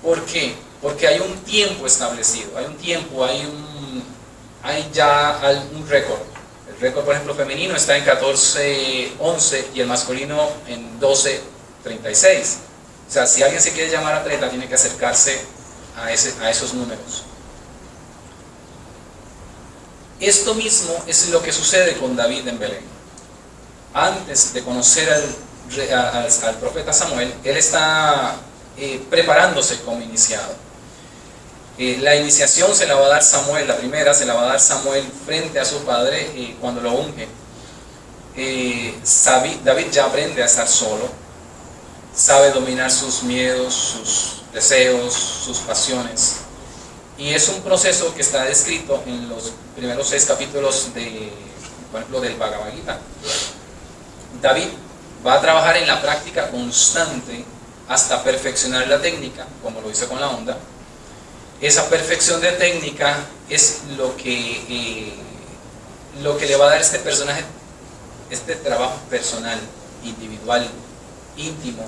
¿Por qué? Porque hay un tiempo establecido, hay un tiempo, hay ya un récord. El récord, por ejemplo, femenino está en 14:11 y el masculino en 12:36. O sea, si alguien se quiere llamar atleta, tiene que acercarse a esos números. Esto mismo es lo que sucede con David en Belén. Antes de conocer al al profeta Samuel, él está preparándose como iniciado. La iniciación se la va a dar Samuel, la primera se la va a dar Samuel frente a su padre cuando lo unge. David ya aprende a estar solo, sabe dominar sus miedos, sus deseos, sus pasiones, y es un proceso que está descrito en los primeros 6 capítulos por ejemplo, del Bhagavad Gita. David va a trabajar en la práctica constante hasta perfeccionar la técnica, como lo hizo con la onda. Esa perfección de técnica es lo que le va a dar a este personaje este trabajo personal, individual, íntimo,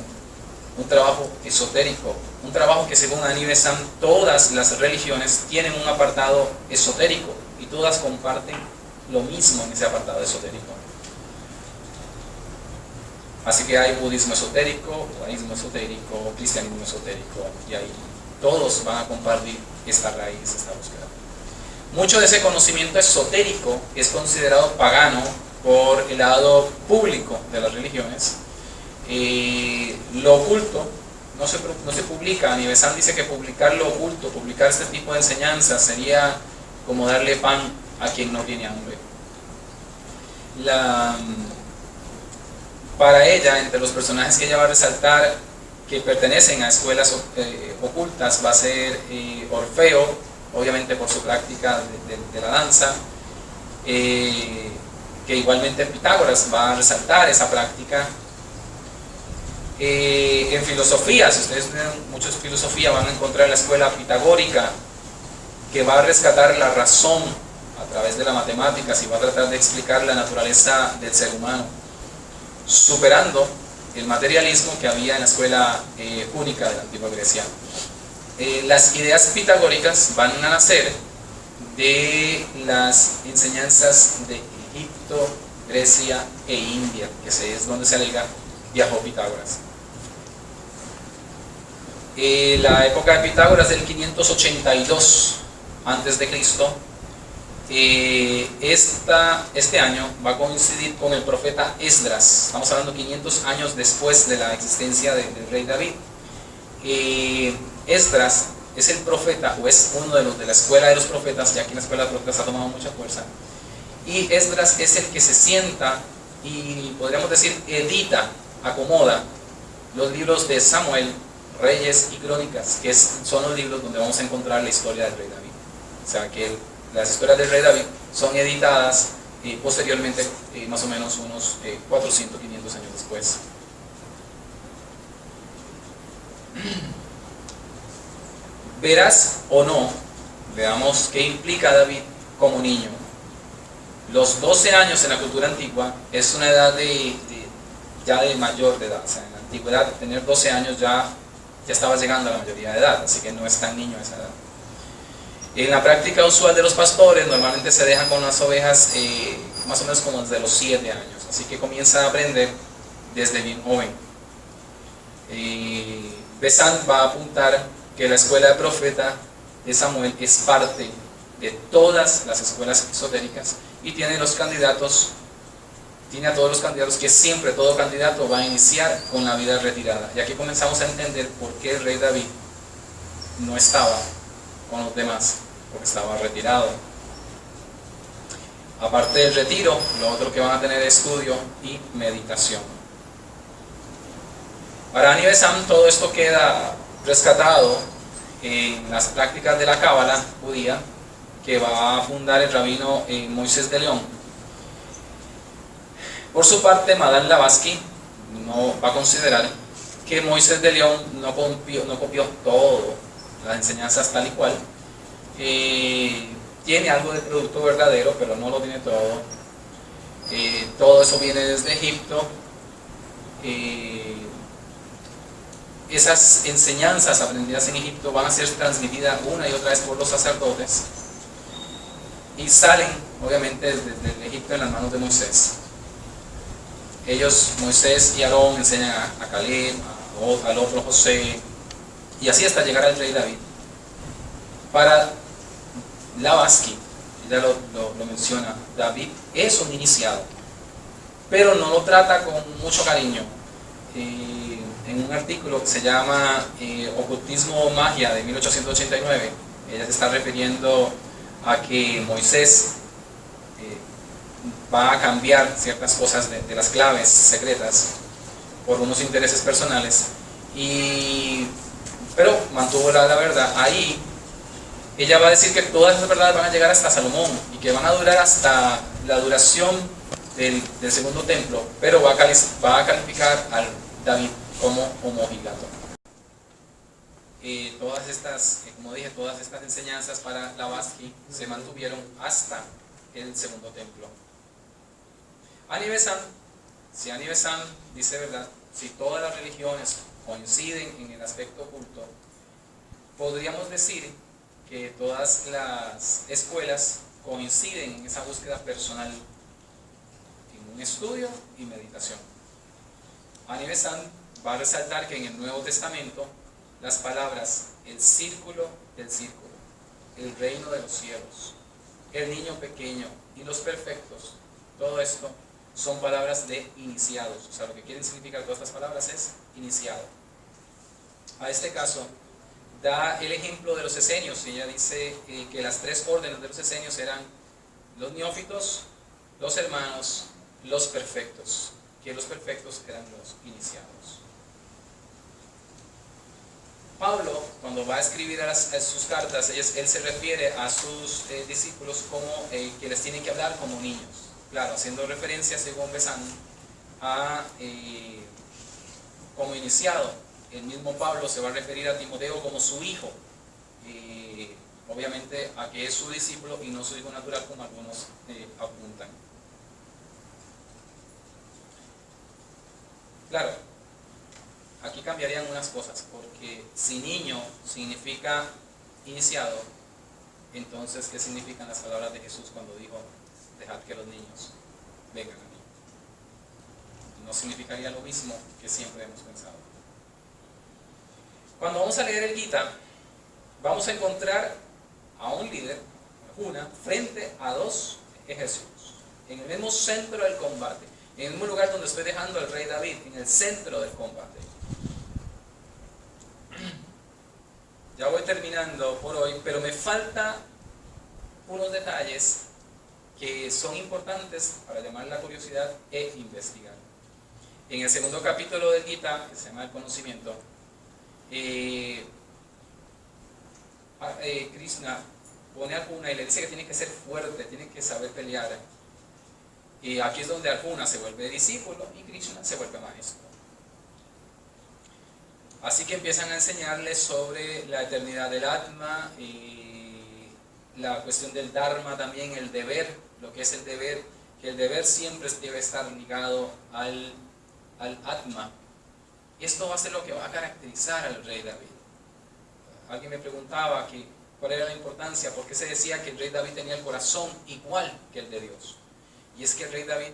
un trabajo esotérico, un trabajo que según Annie Besant todas las religiones tienen un apartado esotérico y todas comparten lo mismo en ese apartado esotérico. Así que hay budismo esotérico, judaísmo esotérico, cristianismo esotérico, y ahí todos van a compartir esta raíz, esta búsqueda. Mucho de ese conocimiento esotérico es considerado pagano por el lado público de las religiones. Lo oculto no se publica. Annie Besant dice que publicar lo oculto, publicar este tipo de enseñanzas sería como darle pan a quien no tiene hambre. Para ella, entre los personajes que ella va a resaltar que pertenecen a escuelas ocultas, va a ser Orfeo, obviamente por su práctica de la danza, que igualmente Pitágoras va a resaltar esa práctica. En filosofía, si ustedes tienen muchos filosofía, van a encontrar la escuela pitagórica, que va a rescatar la razón a través de las matemáticas y va a tratar de explicar la naturaleza del ser humano, superando el materialismo que había en la escuela única de la antigua Grecia. Las ideas pitagóricas van a nacer de las enseñanzas de Egipto, Grecia e India, que es donde se alega viajó Pitágoras. La época de Pitágoras del 582 a.C. Este año va a coincidir con el profeta Esdras. Estamos hablando 500 años después de la existencia del rey David. Esdras es el profeta, o es uno de los de la escuela de los profetas, ya que la escuela de los profetas ha tomado mucha fuerza. Y Esdras es el que se sienta y, podríamos decir, edita, acomoda los libros de Samuel, Reyes y Crónicas, que son los libros donde vamos a encontrar la historia del rey David. O sea que las historias del rey David son editadas posteriormente, más o menos unos 400, 500 años después. Verás o no, veamos qué implica David como niño. Los 12 años en la cultura antigua es una edad ya de mayor de edad. O sea, en la antigüedad tener 12 años ya estaba llegando a la mayoría de edad, así que no es tan niño esa edad. En la práctica usual de los pastores, normalmente se dejan con las ovejas más o menos como desde los 7 años, así que comienza a aprender desde bien joven. Besant va a apuntar que la escuela de profeta de Samuel es parte de todas las escuelas esotéricas y tiene a todos los candidatos que siempre todo candidato va a iniciar con la vida retirada. Y aquí comenzamos a entender por qué el rey David no estaba con los demás, porque estaba retirado. Aparte del retiro, lo otro que van a tener es estudio y meditación. Para Annie Besant todo esto queda rescatado en las prácticas de la cábala judía que va a fundar el rabino Moisés de León. Por su parte, Madame Blavatsky no va a considerar que Moisés de León no copió todo las enseñanzas tal y cual. Tiene algo de producto verdadero, pero no lo tiene todo. Todo eso viene desde Egipto. Esas enseñanzas aprendidas en Egipto van a ser transmitidas una y otra vez por los sacerdotes y salen obviamente desde Egipto en las manos de Moisés. Moisés y Aarón enseñan a Caleb, al otro José, y así hasta llegar al rey David. Para Blavatsky, ella lo menciona, David es un iniciado, pero no lo trata con mucho cariño. en un artículo que se llama Ocultismo o Magia de 1889. Ella se está refiriendo a que Moisés va a cambiar ciertas cosas de las claves secretas por unos intereses personales, pero mantuvo la verdad. Ahí ella va a decir que todas esas verdades van a llegar hasta Salomón y que van a durar hasta la duración del segundo templo, pero va a calificar al David como homogigato. Todas estas, como dije, todas estas enseñanzas para Blavatsky se mantuvieron hasta el segundo templo. Annie Besant, si Annie Besant dice verdad, si todas las religiones coinciden en el aspecto oculto, podríamos decir que todas las escuelas coinciden en esa búsqueda personal, en un estudio y meditación. Annie Besant va a resaltar que en el Nuevo Testamento las palabras el círculo del círculo, el reino de los cielos, el niño pequeño y los perfectos, todo esto son palabras de iniciados. O sea, lo que quieren significar todas estas palabras es iniciado. A este caso da el ejemplo de los esenios. Ella dice que las tres órdenes de los esenios eran los neófitos, los hermanos, los perfectos, que los perfectos eran los iniciados. Pablo, cuando va a escribir a sus cartas, él se refiere a sus discípulos como que les tienen que hablar como niños. Claro, haciendo referencia, según Besant, a como iniciado. El mismo Pablo se va a referir a Timoteo como su hijo, obviamente a que es su discípulo y no su hijo natural, como algunos apuntan. Claro, aquí cambiarían unas cosas, porque si niño significa iniciado, entonces ¿qué significan las palabras de Jesús cuando dijo, dejad que los niños vengan a mí? No significaría lo mismo que siempre hemos pensado. Cuando vamos a leer el Gita, vamos a encontrar a un líder, Arjuna, frente a dos ejércitos, en el mismo centro del combate, en el mismo lugar donde estoy dejando al rey David, en el centro del combate. Ya voy terminando por hoy, pero me faltan unos detalles que son importantes para llamar la curiosidad e investigar. En el segundo capítulo del Gita, que se llama El Conocimiento, Krishna pone a Arjuna y le dice que tiene que ser fuerte, tiene que saber pelear. Y aquí es donde Arjuna se vuelve discípulo y Krishna se vuelve maestro. Así que empiezan a enseñarles sobre la eternidad del Atma y la cuestión del Dharma también, el deber, lo que es el deber, que el deber siempre debe estar ligado al Atma. Y esto va a ser lo que va a caracterizar al rey David. Alguien me preguntaba cuál era la importancia, por qué se decía que el rey David tenía el corazón igual que el de Dios. Y es que el rey David,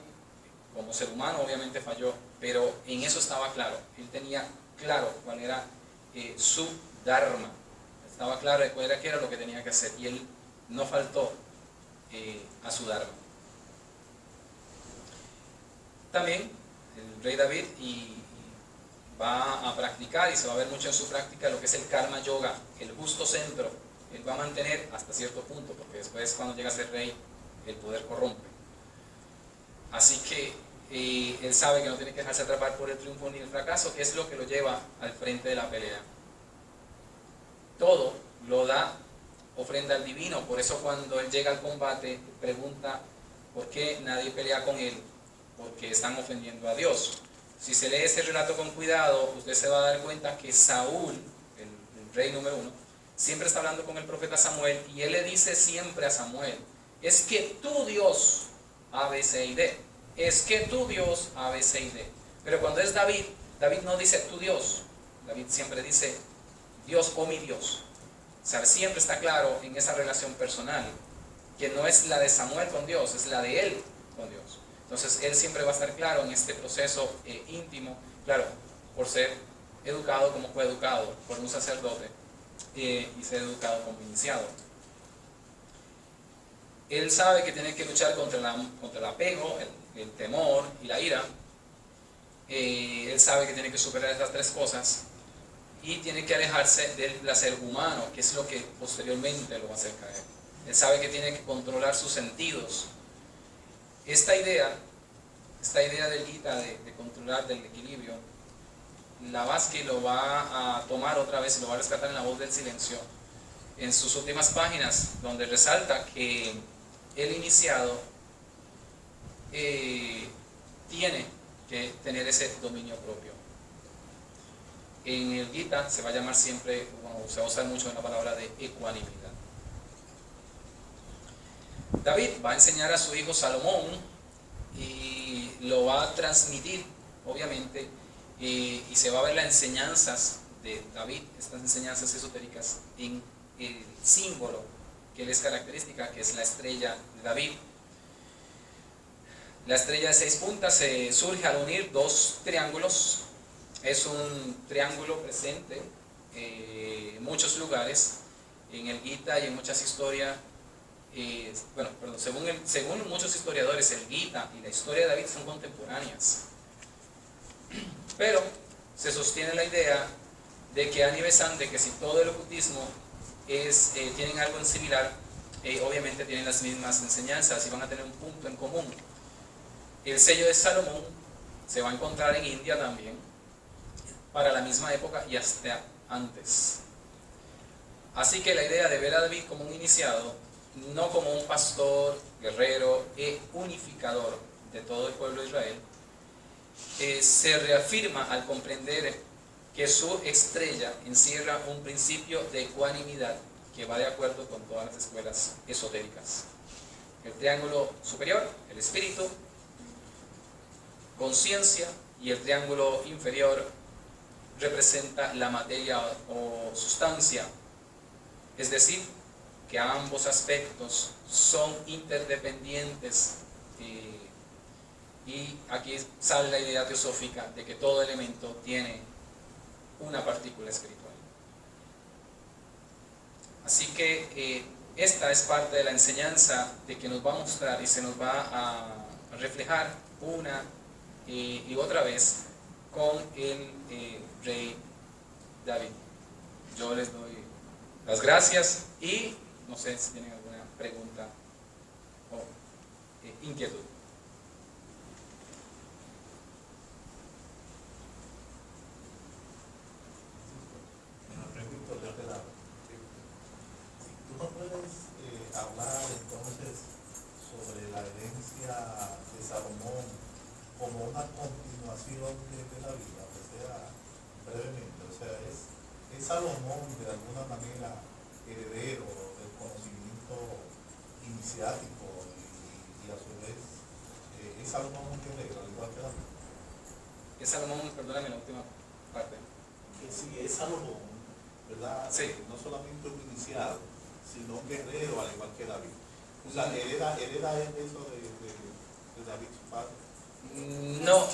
como ser humano, obviamente falló, pero en eso estaba claro. Él tenía claro cuál era su Dharma. Estaba claro de qué era lo que tenía que hacer. Y él no faltó a su Dharma. También el rey David va a practicar, y se va a ver mucho en su práctica, lo que es el Karma Yoga, el justo centro. Él va a mantener hasta cierto punto, porque después, cuando llega a ser rey, el poder corrompe. Así que él sabe que no tiene que dejarse atrapar por el triunfo ni el fracaso, que es lo que lo lleva al frente de la pelea. Todo lo da ofrenda al divino. Por eso cuando él llega al combate, pregunta por qué nadie pelea con él, porque están ofendiendo a Dios. Si se lee ese relato con cuidado, usted se va a dar cuenta que Saúl, el rey número 1, siempre está hablando con el profeta Samuel, y él le dice siempre a Samuel, es que tu Dios A, B, C y D. Es que tu Dios A, B, C y D. Pero cuando es David, David no dice tu Dios. David siempre dice Dios o mi Dios. O sea, siempre está claro en esa relación personal, que no es la de Samuel con Dios, es la de él con Dios. Entonces, él siempre va a estar claro en este proceso íntimo, claro, por ser educado como fue educado por un sacerdote y ser educado como iniciado. Él sabe que tiene que luchar contra el apego, el temor y la ira. él sabe que tiene que superar esas tres cosas y tiene que alejarse del placer humano, que es lo que posteriormente lo va a hacer caer. Él sabe que tiene que controlar sus sentidos. Esta idea del Gita de controlar, del equilibrio, Blavatsky lo va a tomar otra vez y lo va a rescatar en La Voz del Silencio, en sus últimas páginas, donde resalta que el iniciado tiene que tener ese dominio propio. En el Gita se va a llamar siempre, bueno, se va a usar mucho la palabra de ecuanimidad. David va a enseñar a su hijo Salomón y lo va a transmitir, obviamente, y se va a ver las enseñanzas de David, estas enseñanzas esotéricas, en el símbolo que les característica, que es la estrella de David. La estrella de 6 puntas se surge al unir dos triángulos. Es un triángulo presente en muchos lugares, en el Gita y en muchas historias. Según muchos historiadores, el Gita y la historia de David son contemporáneas. Pero se sostiene la idea de que de que si todo el ocultismo tienen algo en similar, obviamente tienen las mismas enseñanzas y van a tener un punto en común. El sello de Salomón se va a encontrar en India también, para la misma época y hasta antes. Así que la idea de ver a David como un iniciado, no como un pastor, guerrero e unificador de todo el pueblo de Israel, se reafirma al comprender que su estrella encierra un principio de ecuanimidad que va de acuerdo con todas las escuelas esotéricas. El triángulo superior, el espíritu, conciencia, y el triángulo inferior representa la materia o sustancia, es decir, que ambos aspectos son interdependientes, y aquí sale la idea teosófica de que todo elemento tiene una partícula espiritual. Así que esta es parte de la enseñanza de que nos va a mostrar y se nos va a reflejar una y otra vez con el rey David. Yo les doy las gracias y no sé si tienen alguna pregunta o inquietud. ¿Tú no puedes hablar entonces sobre la herencia de Salomón como una continuación de la vida? O sea, brevemente, o sea, ¿es Salomón de alguna manera heredero del conocimiento iniciático y a su vez es Salomón un guerrero, al igual que David? Es Salomón, perdóname la última parte. Que sí, es Salomón, ¿verdad? Sí. No solamente un iniciado, sino un guerrero al igual que David. O sea, hereda eso de David, su padre. No.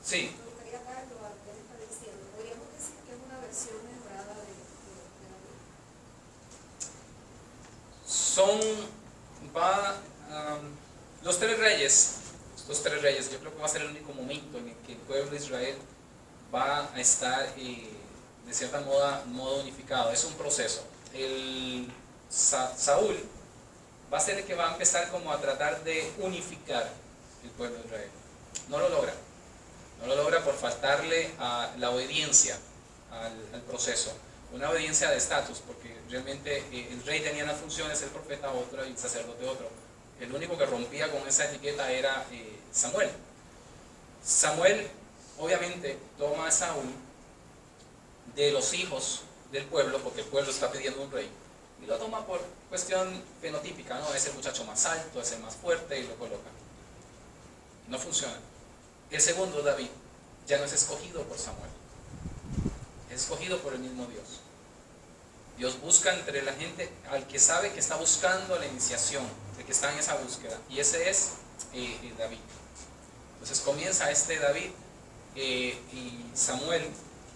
Sí. Me gustaría darlo a lo que él está diciendo. Podríamos decir que es una versión mejorada de David. Los tres reyes, yo creo que va a ser el único momento en el que el pueblo de Israel va a estar de cierta modo unificado. Es un proceso. Saúl va a ser el que va a empezar como a tratar de unificar el pueblo de Israel. No lo logra por faltarle a la obediencia al proceso, una obediencia de estatus, porque realmente el rey tenía unas funciones, el profeta otro y el sacerdote otro. El único que rompía con esa etiqueta era Samuel. Samuel obviamente toma a Saúl de los hijos del pueblo, porque el pueblo está pidiendo un rey, y lo toma por cuestión fenotípica, ¿no? Es el muchacho más alto, es el más fuerte, y lo coloca. No funciona. El segundo, David, ya no es escogido por Samuel, es escogido por el mismo Dios. Dios busca entre la gente al que sabe que está buscando la iniciación, el que está en esa búsqueda, y ese es David. Entonces comienza David, y Samuel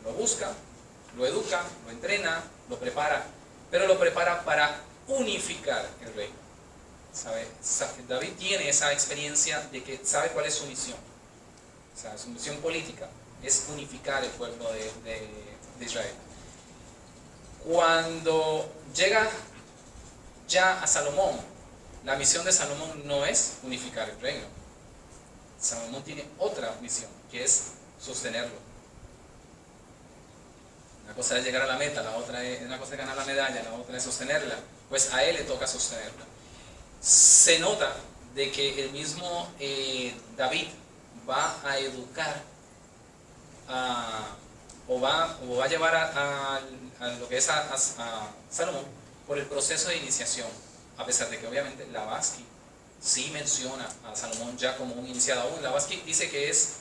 lo busca, lo educa, lo entrena, lo prepara, pero lo prepara para unificar el reino. ¿sabe? David tiene esa experiencia de que sabe cuál es su misión. O sea, su misión política es unificar el pueblo de Israel. Cuando llega ya a Salomón, la misión de Salomón no es unificar el reino. Salomón tiene otra misión, que es sostenerlo. Una cosa es llegar a la meta, la otra es una cosa es ganar la medalla, la otra es sostenerla. Pues a él le toca sostenerla. Se nota de que el mismo David va a educar o va a llevar a lo que es a Salomón por el proceso de iniciación, a pesar de que obviamente Lavatsky sí menciona a Salomón ya como un iniciado aún. Lavatsky dice que es,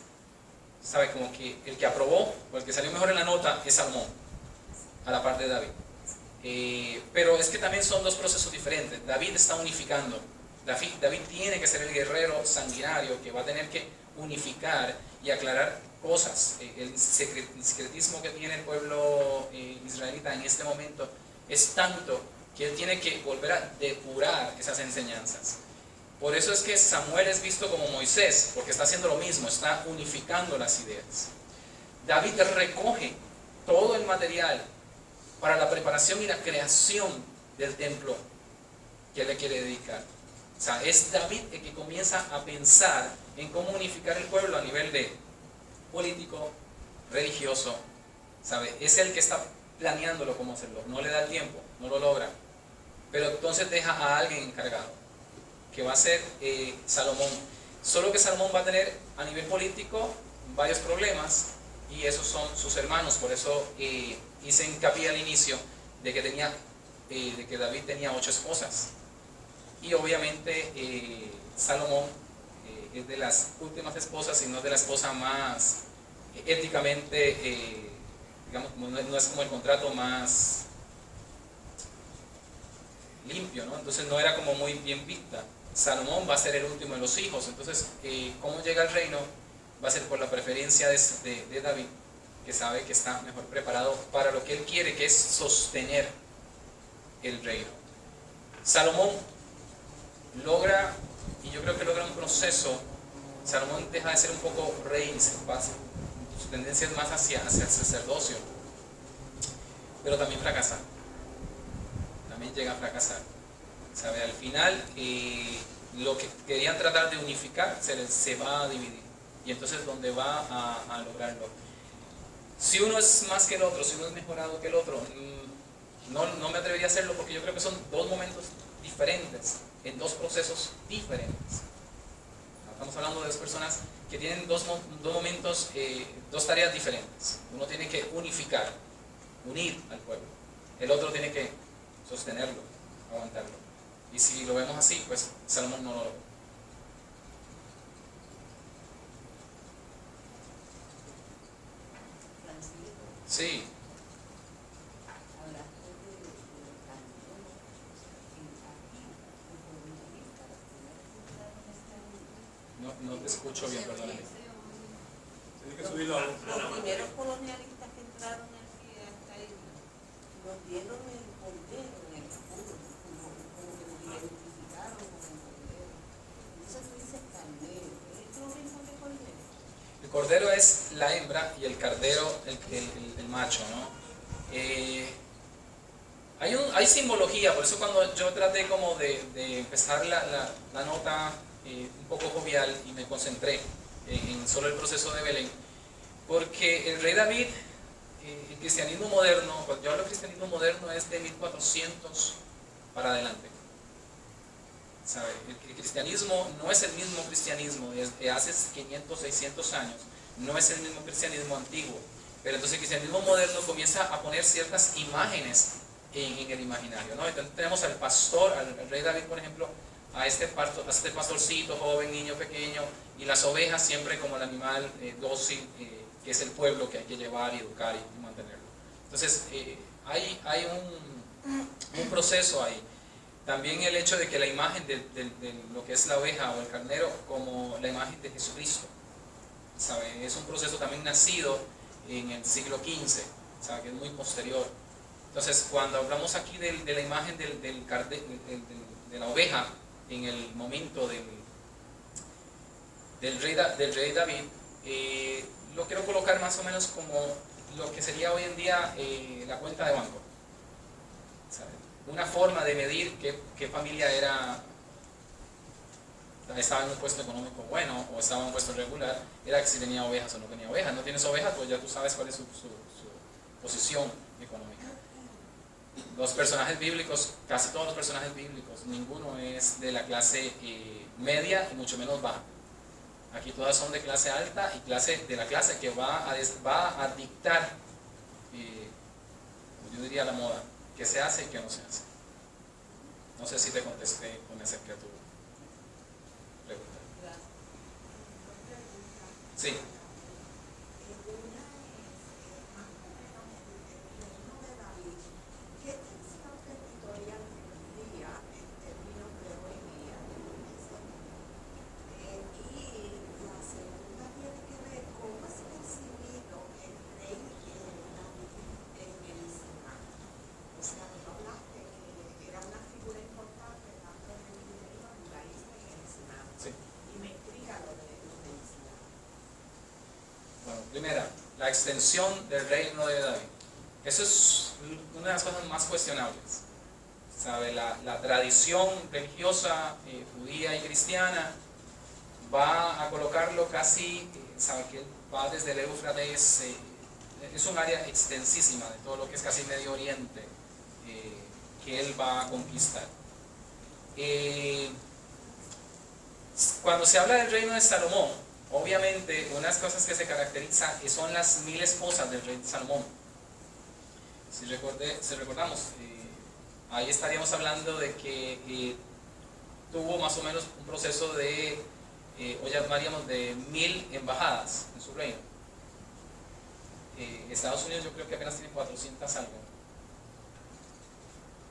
sabe, como que el que aprobó o el que salió mejor en la nota es Salomón, a la par de David. Pero es que también son dos procesos diferentes. David está unificando. David tiene que ser el guerrero sanguinario que va a tener que unificar y aclarar cosas. El secretismo que tiene el pueblo israelita en este momento es tanto que él tiene que volver a depurar esas enseñanzas. Por eso es que Samuel es visto como Moisés, porque está haciendo lo mismo, está unificando las ideas. David recoge todo el material para la preparación y la creación del templo que él le quiere dedicar. O sea, es David el que comienza a pensar en cómo unificar el pueblo a nivel de político, religioso, ¿sabe? Es el que está planeándolo cómo hacerlo. No le da el tiempo, no lo logra. Pero entonces deja a alguien encargado, que va a ser Salomón. Solo que Salomón va a tener a nivel político varios problemas, y esos son sus hermanos. Por eso hice hincapié al inicio de que David tenía 8 esposas. Y obviamente Salomón es de las últimas esposas, y no de la esposa más éticamente, digamos, no es como el contrato más limpio, ¿no? Entonces no era como muy bien vista. Salomón va a ser el último de los hijos. Entonces, cómo llega al reino va a ser por la preferencia de David, que sabe que está mejor preparado para lo que él quiere, que es sostener el reino. Salomón logra, y yo creo que logra un proceso. Salomón deja de ser un poco rey, su tendencia es más hacia el sacerdocio, pero también fracasa. También llega a fracasar. ¿Sabe? Al final, lo que querían tratar de unificar se va a dividir. Y entonces, ¿dónde va a lograrlo? Si uno es más que el otro, si uno es mejorado que el otro, no me atrevería a hacerlo, porque yo creo que son dos momentos diferentes, en dos procesos diferentes. Estamos hablando de dos personas que tienen dos momentos, dos tareas diferentes. Uno tiene que unificar, unir al pueblo. El otro tiene que sostenerlo, aguantarlo. Y si lo vemos así, pues Salomón no lo logró. Sí. No te escucho bien, perdóname. Tiene que subirlo a un Los primeros colonialistas que entraron aquí a esta isla nos dieron el cordero en el escudo, como que nos identificaron como el cordero. Entonces tú dices carnero, ¿es lo mismo que cordero? El cordero es la hembra y el cardero el macho, ¿no? Hay simbología, por eso cuando yo traté como de empezar la nota un poco jovial, y me concentré en solo el proceso de Belén, porque el rey David, el cristianismo moderno, cuando yo hablo de cristianismo moderno, es de 1400 para adelante. ¿Sabe? El cristianismo no es el mismo cristianismo de hace 500, 600 años, no es el mismo cristianismo antiguo, pero entonces el cristianismo moderno comienza a poner ciertas imágenes en el imaginario, ¿no? Entonces tenemos al pastor, al rey David, por ejemplo, a este pastorcito, joven, niño pequeño, y las ovejas siempre como el animal dócil, que es el pueblo que hay que llevar y educar y mantenerlo. Entonces hay un proceso ahí. También el hecho de que la imagen de lo que es la oveja o el carnero como la imagen de Jesucristo, ¿sabe? Es un proceso también nacido en el siglo XV, ¿sabe? Que es muy posterior. Entonces, cuando hablamos aquí de la imagen de la oveja, en el momento del rey David, lo quiero colocar más o menos como lo que sería hoy en día la cuenta de banco. ¿Sabe? Una forma de medir qué familia estaba en un puesto económico bueno o estaba en un puesto regular, era que si tenía ovejas o no tenía ovejas. No tienes ovejas, pues ya tú sabes cuál es su posición económica. Los personajes bíblicos, casi todos los personajes bíblicos, ninguno es de la clase media y mucho menos baja. Aquí todas son de clase alta y de la clase que va a dictar, yo diría, la moda, qué se hace y qué no se hace. No sé si te contesté con esa criatura. Pregunta. Sí. Primera, la extensión del reino de David. Eso es una de las cosas más cuestionables. ¿Sabe? La tradición religiosa judía y cristiana va a colocarlo casi, sabe que va desde el Éufrates, es un área extensísima de todo lo que es casi Medio Oriente que él va a conquistar. Cuando se habla del reino de Salomón, obviamente, unas cosas que se caracterizan son las 1000 esposas del rey Salomón. Si recordamos, ahí estaríamos hablando de que tuvo más o menos un proceso de, hoy llamaríamos de 1000 embajadas en su reino. Estados Unidos yo creo que apenas tiene 400 algo.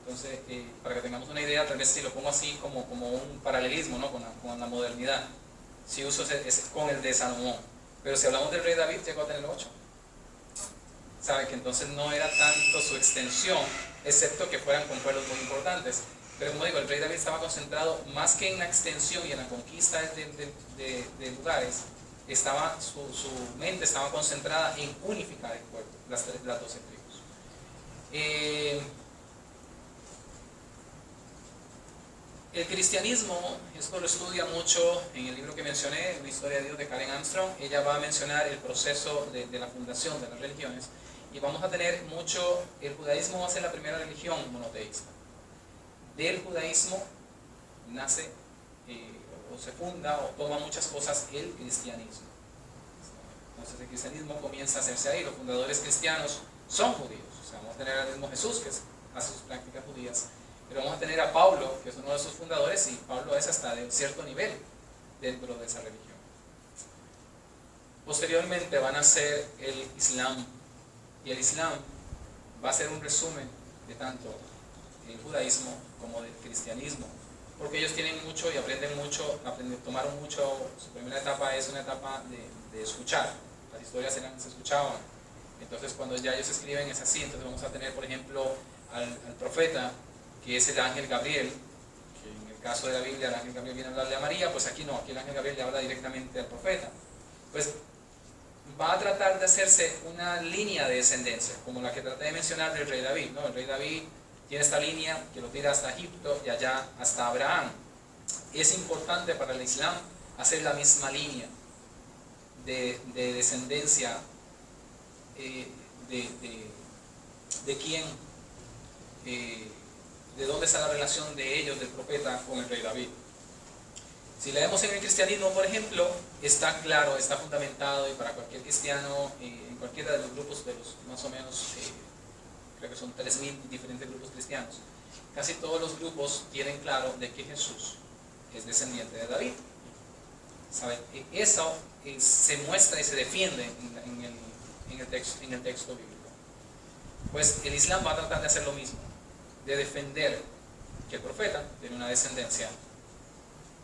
Entonces, para que tengamos una idea, tal vez si lo pongo así como un paralelismo, ¿no? con la modernidad. Si uso ese con el de Salomón, pero si hablamos del rey David, llegó a tener 8. Sabe que entonces no era tanto su extensión, excepto que fueran con pueblos muy importantes. Pero como digo, el rey David estaba concentrado más que en la extensión y en la conquista de lugares, su mente estaba concentrada en unificar el pueblo, las 12 tribus. El cristianismo, esto lo estudia mucho en el libro que mencioné, La historia de Dios de Karen Armstrong. Ella va a mencionar el proceso de la fundación de las religiones y vamos a tener mucho, el judaísmo va a ser la primera religión monoteísta. Del judaísmo nace o se funda o toma muchas cosas el cristianismo. Entonces el cristianismo comienza a hacerse ahí, los fundadores cristianos son judíos. O sea, vamos a tener al mismo Jesús que hace sus prácticas judías. Pero vamos a tener a Pablo, que es uno de sus fundadores, y Pablo es hasta de un cierto nivel dentro de esa religión. Posteriormente van a ser el Islam, y el Islam va a ser un resumen de tanto el judaísmo como del cristianismo, porque ellos tienen mucho y aprenden mucho, tomaron mucho. Su primera etapa es una etapa de escuchar, las historias se escuchaban. Entonces cuando ya ellos escriben es así. Entonces vamos a tener, por ejemplo, al profeta, que es el ángel Gabriel, que en el caso de la Biblia el ángel Gabriel viene a hablarle a María, pues aquí no, aquí el ángel Gabriel le habla directamente al profeta. Pues va a tratar de hacerse una línea de descendencia, como la que traté de mencionar del rey David, ¿no? El rey David tiene esta línea que lo tira hasta Egipto y allá hasta Abraham. Es importante para el Islam hacer la misma línea de descendencia de quién, de dónde está la relación de ellos, del profeta, con el rey David. Si leemos en el cristianismo, por ejemplo, está claro, está fundamentado, y para cualquier cristiano, en cualquiera de los grupos, de los más o menos, creo que son 3000 diferentes grupos cristianos, casi todos los grupos tienen claro de que Jesús es descendiente de David. ¿Saben? Eso se muestra y se defiende en el texto bíblico. Pues el Islam va a tratar de hacer lo mismo, de defender que el profeta tiene una descendencia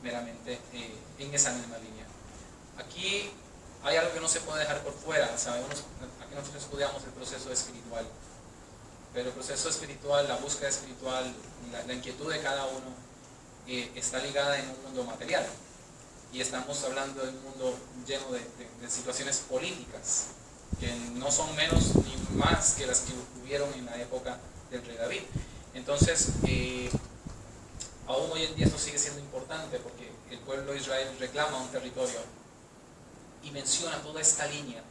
meramente en esa misma línea. Aquí hay algo que no se puede dejar por fuera. Sabemos, aquí nosotros estudiamos el proceso espiritual, pero el proceso espiritual, la búsqueda espiritual, la inquietud de cada uno, está ligada en un mundo material. Y estamos hablando de un mundo lleno de situaciones políticas, que no son menos ni más que las que hubieron en la época del rey David. Entonces, aún hoy en día eso sigue siendo importante, porque el pueblo de Israel reclama un territorio y menciona toda esta línea,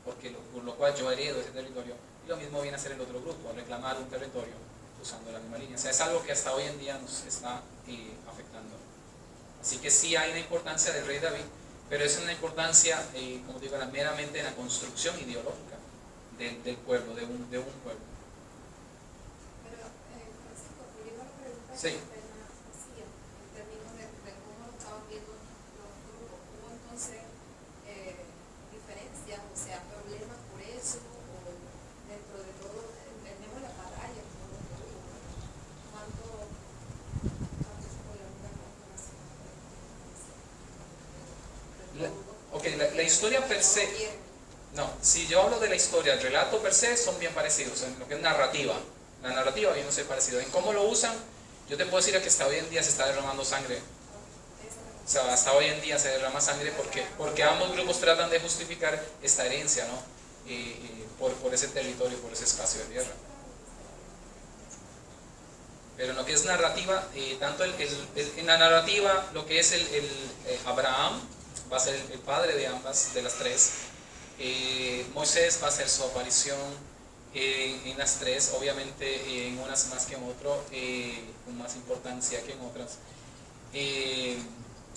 porque por lo cual yo heredo ese territorio, y lo mismo viene a hacer el otro grupo, reclamar un territorio usando la misma línea. O sea, es algo que hasta hoy en día nos está afectando. Así que sí hay una importancia del rey David, pero es una importancia, como digo, meramente en la construcción ideológica del pueblo, de un pueblo. Pero, Francisco, volviendo a la pregunta Sí. que usted hacía, en términos de cómo lo estaban viendo los grupos, ¿hubo entonces diferencias, o sea, problemas por eso, o dentro de todo, entendemos la batalla, todo lo que hubo, ¿no? ¿Cuánto se podía hablar con relación a La historia per se, no, si yo hablo de la historia, el relato per se son bien parecidos, en lo que es narrativa. La narrativa viene a ser parecida. En cómo lo usan, yo te puedo decir que hasta hoy en día se está derramando sangre. O sea, hasta hoy en día se derrama sangre porque ambos grupos tratan de justificar esta herencia, ¿no? Por ese territorio, por ese espacio de tierra. Pero en lo que es narrativa, tanto en la narrativa, lo que es Abraham va a ser el padre de ambas, de las tres. Moisés va a ser su aparición en las tres, obviamente en unas más que en otras, con más importancia que en otras.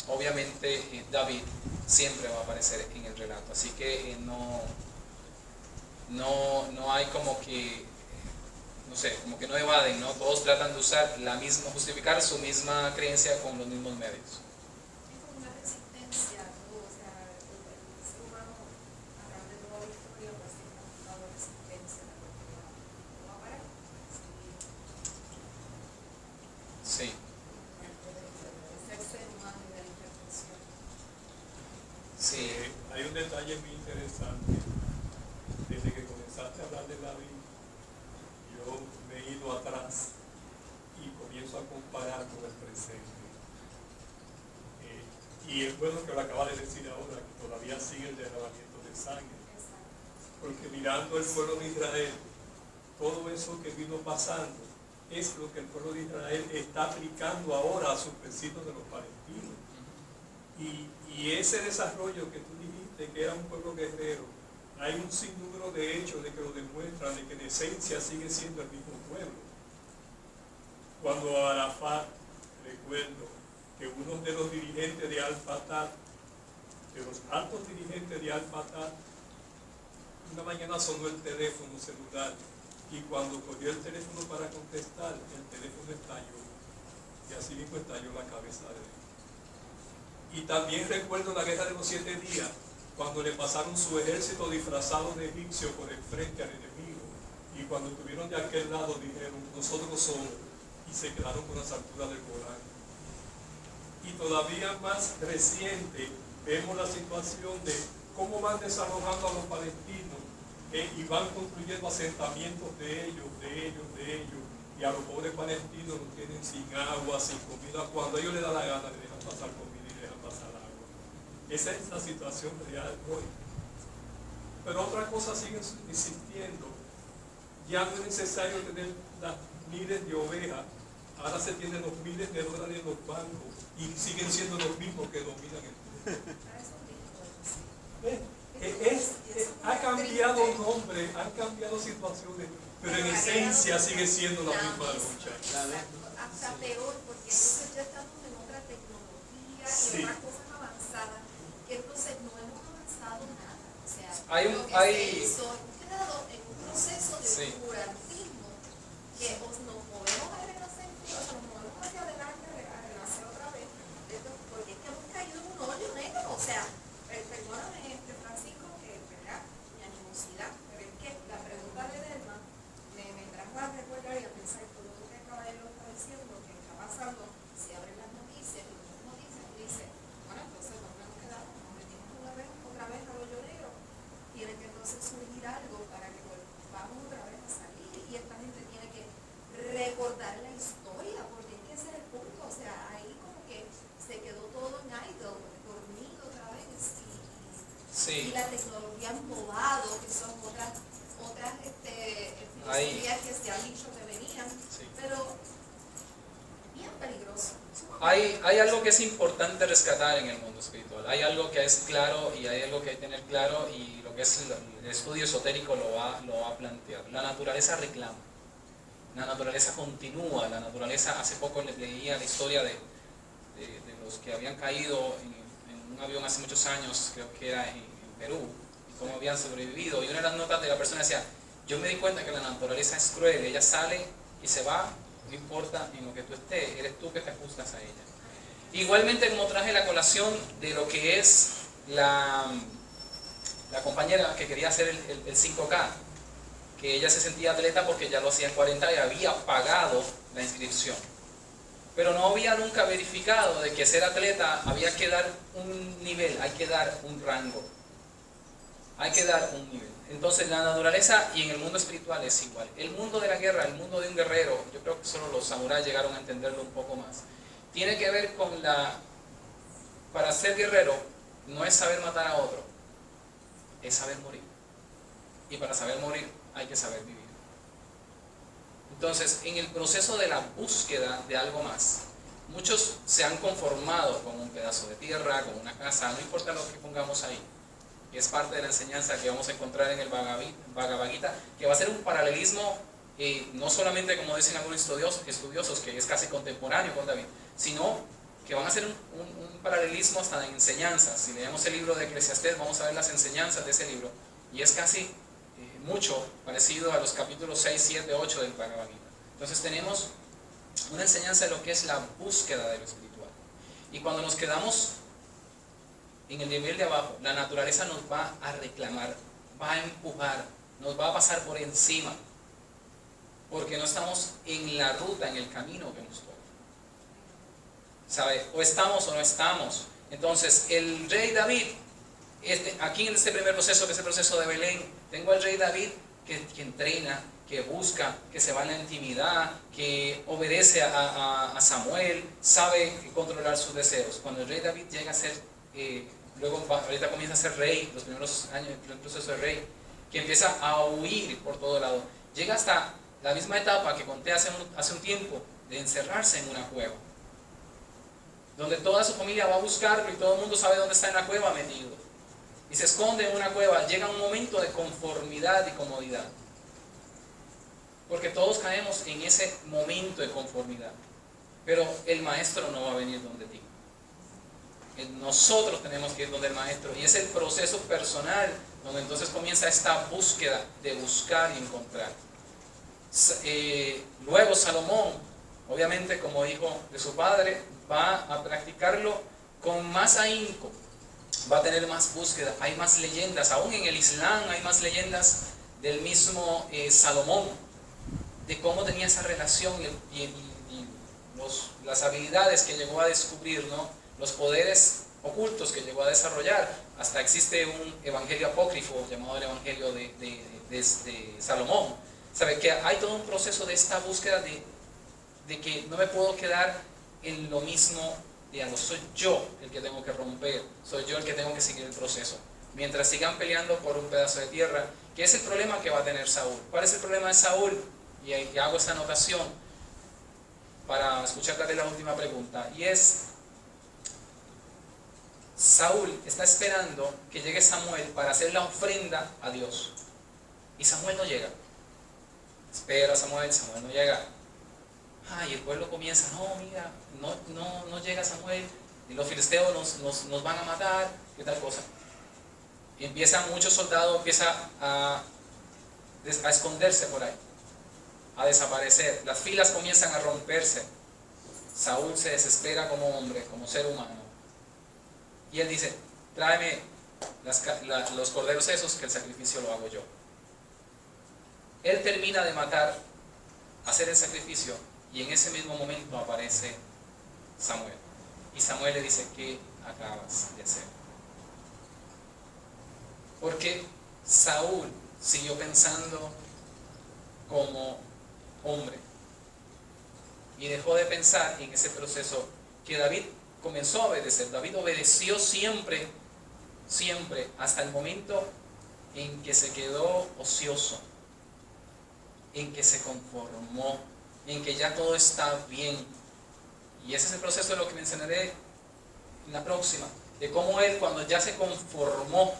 Obviamente David siempre va a aparecer en el relato, así que no hay como que, no sé, como que no evaden, ¿no? Todos tratan de usar la misma, justificar su misma creencia con los mismos medios. Es como una resistencia, ¿no? O sea, el ser humano a través de toda la historia pues siempre ha mostrado resistencia a lo que va a parar. Sí. El ser humano y de la intervención. Sí. Hay un detalle muy interesante. Desde que comenzaste a hablar de David, yo me he ido atrás y comienzo a comparar con el presente. Y es bueno que lo acaba de decir ahora, que todavía sigue el derramamiento de sangre. Porque mirando el pueblo de Israel, todo eso que vino pasando es lo que el pueblo de Israel está aplicando ahora a sus vecinos de los palestinos. Y ese desarrollo que tú dijiste, que era un pueblo guerrero, hay un sinnúmero de hechos de que lo demuestran, de que en esencia sigue siendo el mismo pueblo. Cuando Arafat, recuerdo que uno de los dirigentes de Al-Fatah, de los altos dirigentes de Al-Fatah, una mañana sonó el teléfono celular y cuando cogió el teléfono para contestar, el teléfono estalló y así mismo estalló la cabeza de él. Y también recuerdo la guerra de los 7 días, cuando le pasaron su ejército disfrazado de egipcio por el frente al enemigo, y cuando estuvieron de aquel lado dijeron, nosotros somos, y se quedaron con las alturas del Golán. Y todavía más reciente, vemos la situación de cómo van desalojando a los palestinos, y van construyendo asentamientos de ellos, y a los pobres palestinos los tienen sin agua, sin comida, cuando a ellos les da la gana, les dejan pasar comida y dejan pasar agua. Esa es la situación real hoy. Pero otra cosa sigue insistiendo. Ya no es necesario tener las miles de ovejas. Ahora se tienen los miles de dólares en los bancos y siguen siendo los mismos que dominan el mundo. Ha cambiado nombre, han cambiado situaciones, pero en esencia sigue siendo la misma lucha. Hasta peor, porque entonces ya estamos en otra tecnología y otras cosas avanzadas. Entonces no hemos avanzado nada. O sea, lo que se hizo, hemos quedado en un proceso de oscurantismo que nos movemos al renacimiento, nos movemos hacia adelante a renacer otra vez, porque es que hemos caído en un hoyo negro. O sea, perdóname, Francisco, que ¿verdad? Mi animosidad, pero es que la pregunta de Delma me trajo a recordar y a pensar todo lo que el caballero está diciendo, que está pasando, se abren las noticias y las noticias y dice, bueno, entonces no nos quedamos, nos metimos otra vez al hoyo negro, tiene que entonces surgir algo para que volvamos otra vez a salir y esta gente tiene que y la tecnología han probado, que son otras filosofías que se han dicho que venían, pero bien peligroso. Hay algo que es importante rescatar en el mundo espiritual, hay algo que es claro y hay algo que hay que tener claro, y lo que es el estudio esotérico lo va a plantear. La naturaleza reclama, la naturaleza continúa, la naturaleza, hace poco leía la historia de los que habían caído en un avión hace muchos años, creo que era en Perú, y cómo habían sobrevivido, y una de las notas de la persona decía: yo me di cuenta que la naturaleza es cruel, ella sale y se va, no importa en lo que tú estés, eres tú que te ajustas a ella. Igualmente, como traje la colación de lo que es la compañera que quería hacer el 5K, que ella se sentía atleta porque ya lo hacía en 40 y había pagado la inscripción, pero no había nunca verificado de que ser atleta había que dar un nivel, hay que dar un rango, hay que dar un nivel. Entonces la naturaleza y en el mundo espiritual es igual. El mundo de la guerra, el mundo de un guerrero, yo creo que solo los samuráis llegaron a entenderlo un poco más, tiene que ver con para ser guerrero no es saber matar a otro, es saber morir. Y para saber morir hay que saber vivir. Entonces, en el proceso de la búsqueda de algo más, muchos se han conformado con un pedazo de tierra, con una casa, no importa lo que pongamos ahí. Y es parte de la enseñanza que vamos a encontrar en el Bhagavad Gita, que va a ser un paralelismo, no solamente como dicen algunos estudiosos, que es casi contemporáneo con David, sino que van a ser un paralelismo hasta de enseñanzas. Si leemos el libro de Eclesiastés, vamos a ver las enseñanzas de ese libro, y es casi mucho parecido a los capítulos 6, 7, 8 del Bhagavad Gita. Entonces tenemos una enseñanza de lo que es la búsqueda de lo espiritual. Y cuando nos quedamos en el nivel de abajo, la naturaleza nos va a reclamar, va a empujar, nos va a pasar por encima, porque no estamos en la ruta, en el camino que nos toca. ¿Sabe? O estamos o no estamos. Entonces, el rey David, aquí en este primer proceso, que es el proceso de Belén, tengo al rey David que entrena, que busca, que se va en la intimidad, que obedece a Samuel, sabe controlar sus deseos. Cuando el rey David llega a ser, luego ahorita comienza a ser rey, los primeros años del proceso de rey, que empieza a huir por todo lado, llega hasta la misma etapa que conté hace un tiempo, de encerrarse en una cueva, donde toda su familia va a buscarlo y todo el mundo sabe dónde está en la cueva metido, y se esconde en una cueva. Llega un momento de conformidad y comodidad, porque todos caemos en ese momento de conformidad, pero el maestro no va a venir donde ti. Nosotros tenemos que ir donde el maestro, y es el proceso personal donde entonces comienza esta búsqueda de buscar y encontrar. Luego Salomón, obviamente como hijo de su padre, va a practicarlo con más ahínco, va a tener más búsqueda. Hay más leyendas, aún en el Islam hay más leyendas del mismo Salomón, de cómo tenía esa relación y las habilidades que llegó a descubrir, ¿no? Los poderes ocultos que llegó a desarrollar. Hasta existe un evangelio apócrifo llamado el Evangelio de Salomón. ¿Sabe? Que hay todo un proceso de esta búsqueda de que no me puedo quedar en lo mismo de algo. Soy yo el que tengo que romper, soy yo el que tengo que seguir el proceso. Mientras sigan peleando por un pedazo de tierra, que es el problema que va a tener Saúl. ¿Cuál es el problema de Saúl? Y hago esta anotación para escucharte la última pregunta, y es: Saúl está esperando que llegue Samuel para hacer la ofrenda a Dios, y Samuel no llega. Espera Samuel no llega. Y el pueblo comienza: no, mira, no llega Samuel, y los filisteos nos van a matar, ¿qué tal cosa? Y muchos soldados empiezan a esconderse por ahí, a desaparecer. Las filas comienzan a romperse. Saúl se desespera como hombre, como ser humano, y él dice: tráeme los corderos esos, que el sacrificio lo hago yo. Él termina de matar, hacer el sacrificio, y en ese mismo momento aparece Samuel, y Samuel le dice: ¿qué acabas de hacer? Porque Saúl siguió pensando como hombre y dejó de pensar en ese proceso que David comenzó a obedecer. David obedeció siempre siempre hasta el momento en que se quedó ocioso, en que se conformó, en que ya todo está bien. Y ese es el proceso de lo que mencionaré en la próxima, de cómo él, cuando ya se conformó,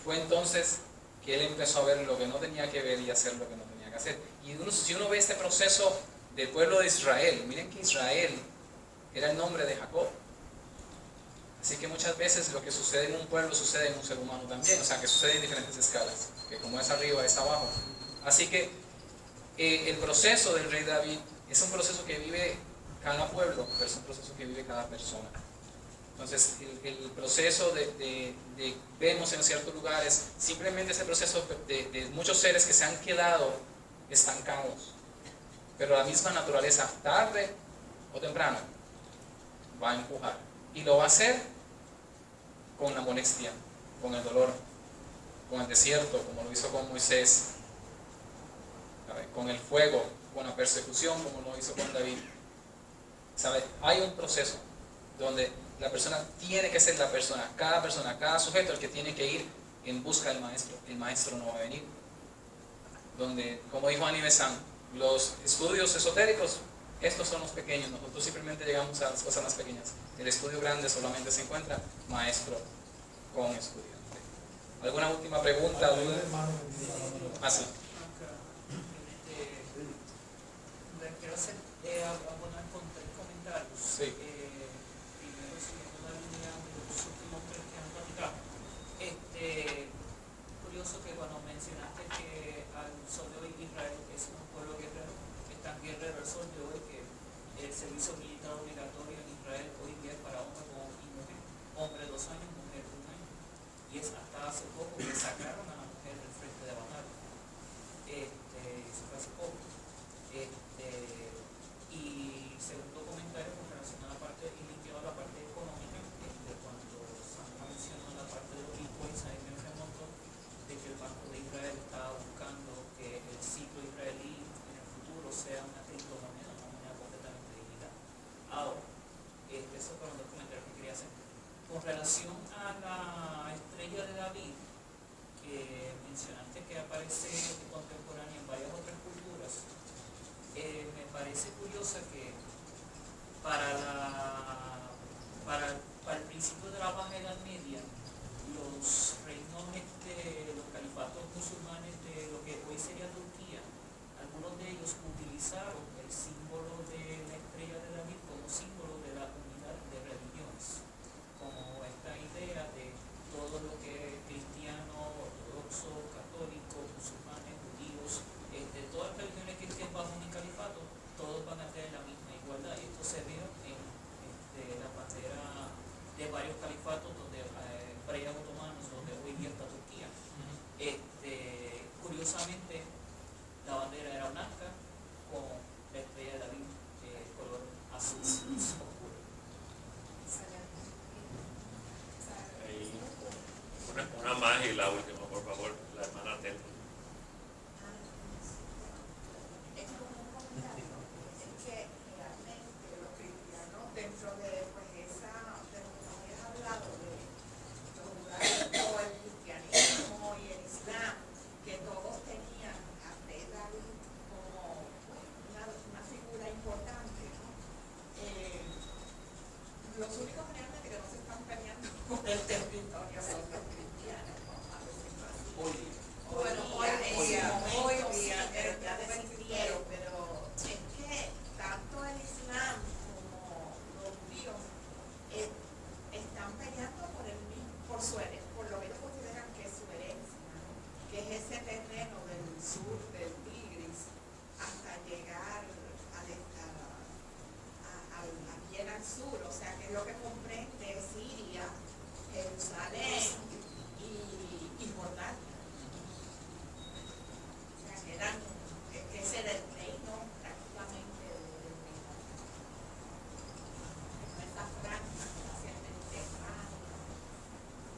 fue entonces que él empezó a ver lo que no tenía que ver y hacer lo que no tenía que hacer. Y si uno ve este proceso del pueblo de Israel, miren que Israel era el nombre de Jacob. Así que muchas veces lo que sucede en un pueblo sucede en un ser humano también, o sea, que sucede en diferentes escalas, que como es arriba es abajo. Así que el proceso del rey David es un proceso que vive cada pueblo, pero es un proceso que vive cada persona. Entonces, el proceso de vemos en ciertos lugares, simplemente ese proceso de muchos seres que se han quedado estancados, pero la misma naturaleza, tarde o temprano, va a empujar. Y lo va a hacer con la molestia, con el dolor, con el desierto, como lo hizo con Moisés, con el fuego, con la persecución, como lo hizo con David. ¿Sabe? Hay un proceso donde la persona tiene que ser la persona, cada sujeto el que tiene que ir en busca del maestro. El maestro no va a venir. Donde, como dijo Annie Besant, los estudios esotéricos, estos son los pequeños, nosotros simplemente llegamos a las cosas más pequeñas. El estudio grande solamente se encuentra maestro con estudiante. ¿Alguna última pregunta? Ah, sí. Quiero hacer algunos comentarios. Sí. Primero, siguiendo la línea de los últimos tres que han platicado. Curioso que cuando mencionaste que al sol de hoy Israel es un pueblo guerrero, es tan guerrero el sol de hoy que el servicio militar obligatorio en Israel hoy día es para hombre y mujer. Hombre 2 años, mujer 1 año. Y es hasta hace poco que sacaron a la mujer del frente de batalla. Eso fue hace poco. Y segundo comentario con relación a la parte, y limpiado la parte económica, cuando Sandra mencionó la parte de los bitcoins, ahí me remontó de que el Banco de Israel estaba buscando que el ciclo israelí en el futuro sea una criptomoneda, una moneda completamente digital. Ahora, esos fueron los comentarios que quería hacer. Con relación a la estrella de David, que mencionaste que aparece contemporánea en varias otras culturas, me parece curiosa que para el principio de la Baja Edad Media, los reinos, los califatos musulmanes de lo que hoy sería Turquía, algunos de ellos utilizaron el símbolo de la estrella de David como símbolo de la unidad de religiones, como esta idea de todo lo que es cristiano, ortodoxo, católico, musulmanes, judíos, todas las religiones que estén bajo un califato, todos van a tener la misma igualdad. Y esto se vio en la bandera de varios califatos, donde reyes otomanos, donde hoy día está Turquía. Curiosamente, la bandera era blanca con la estrella de David, color azul oscuro. Una más y la última, por favor, la hermana Tel. Dentro de esa de lo que habías hablado de los judaísmo, el cristianismo y el islam, que todos tenían a rey David como una figura importante, ¿no? Los únicos realmente que no se están peleando con el territorio son los cristianos, ¿no? A veces así. Hoy día, ya desistieron, pero es que tanto el islam están peleando por lo que ellos consideran que es su herencia, ¿no? Que es ese terreno del sur del Tigris hasta llegar bien al sur, o sea que es lo que comprende Siria, Jerusalén y Jordania. O sea que ese era el reino prácticamente del reino. Esa franja hacia el Mediterráneo.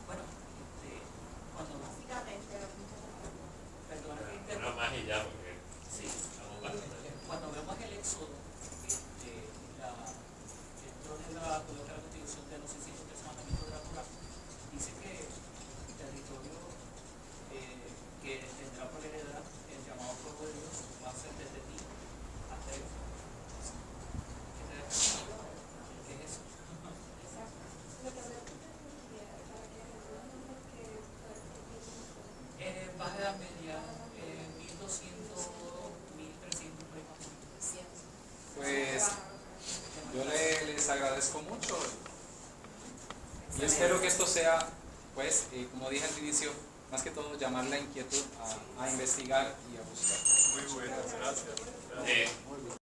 Bueno, cuando básicamente perdona que Una interrumpa. más y ya, porque Sí. estamos bastante. Cuando vemos el éxodo, dentro de la Constitución Y espero que esto sea, pues, como dije al inicio, más que todo llamar la inquietud a investigar y a buscar. Muy buenas, gracias. Muy bien.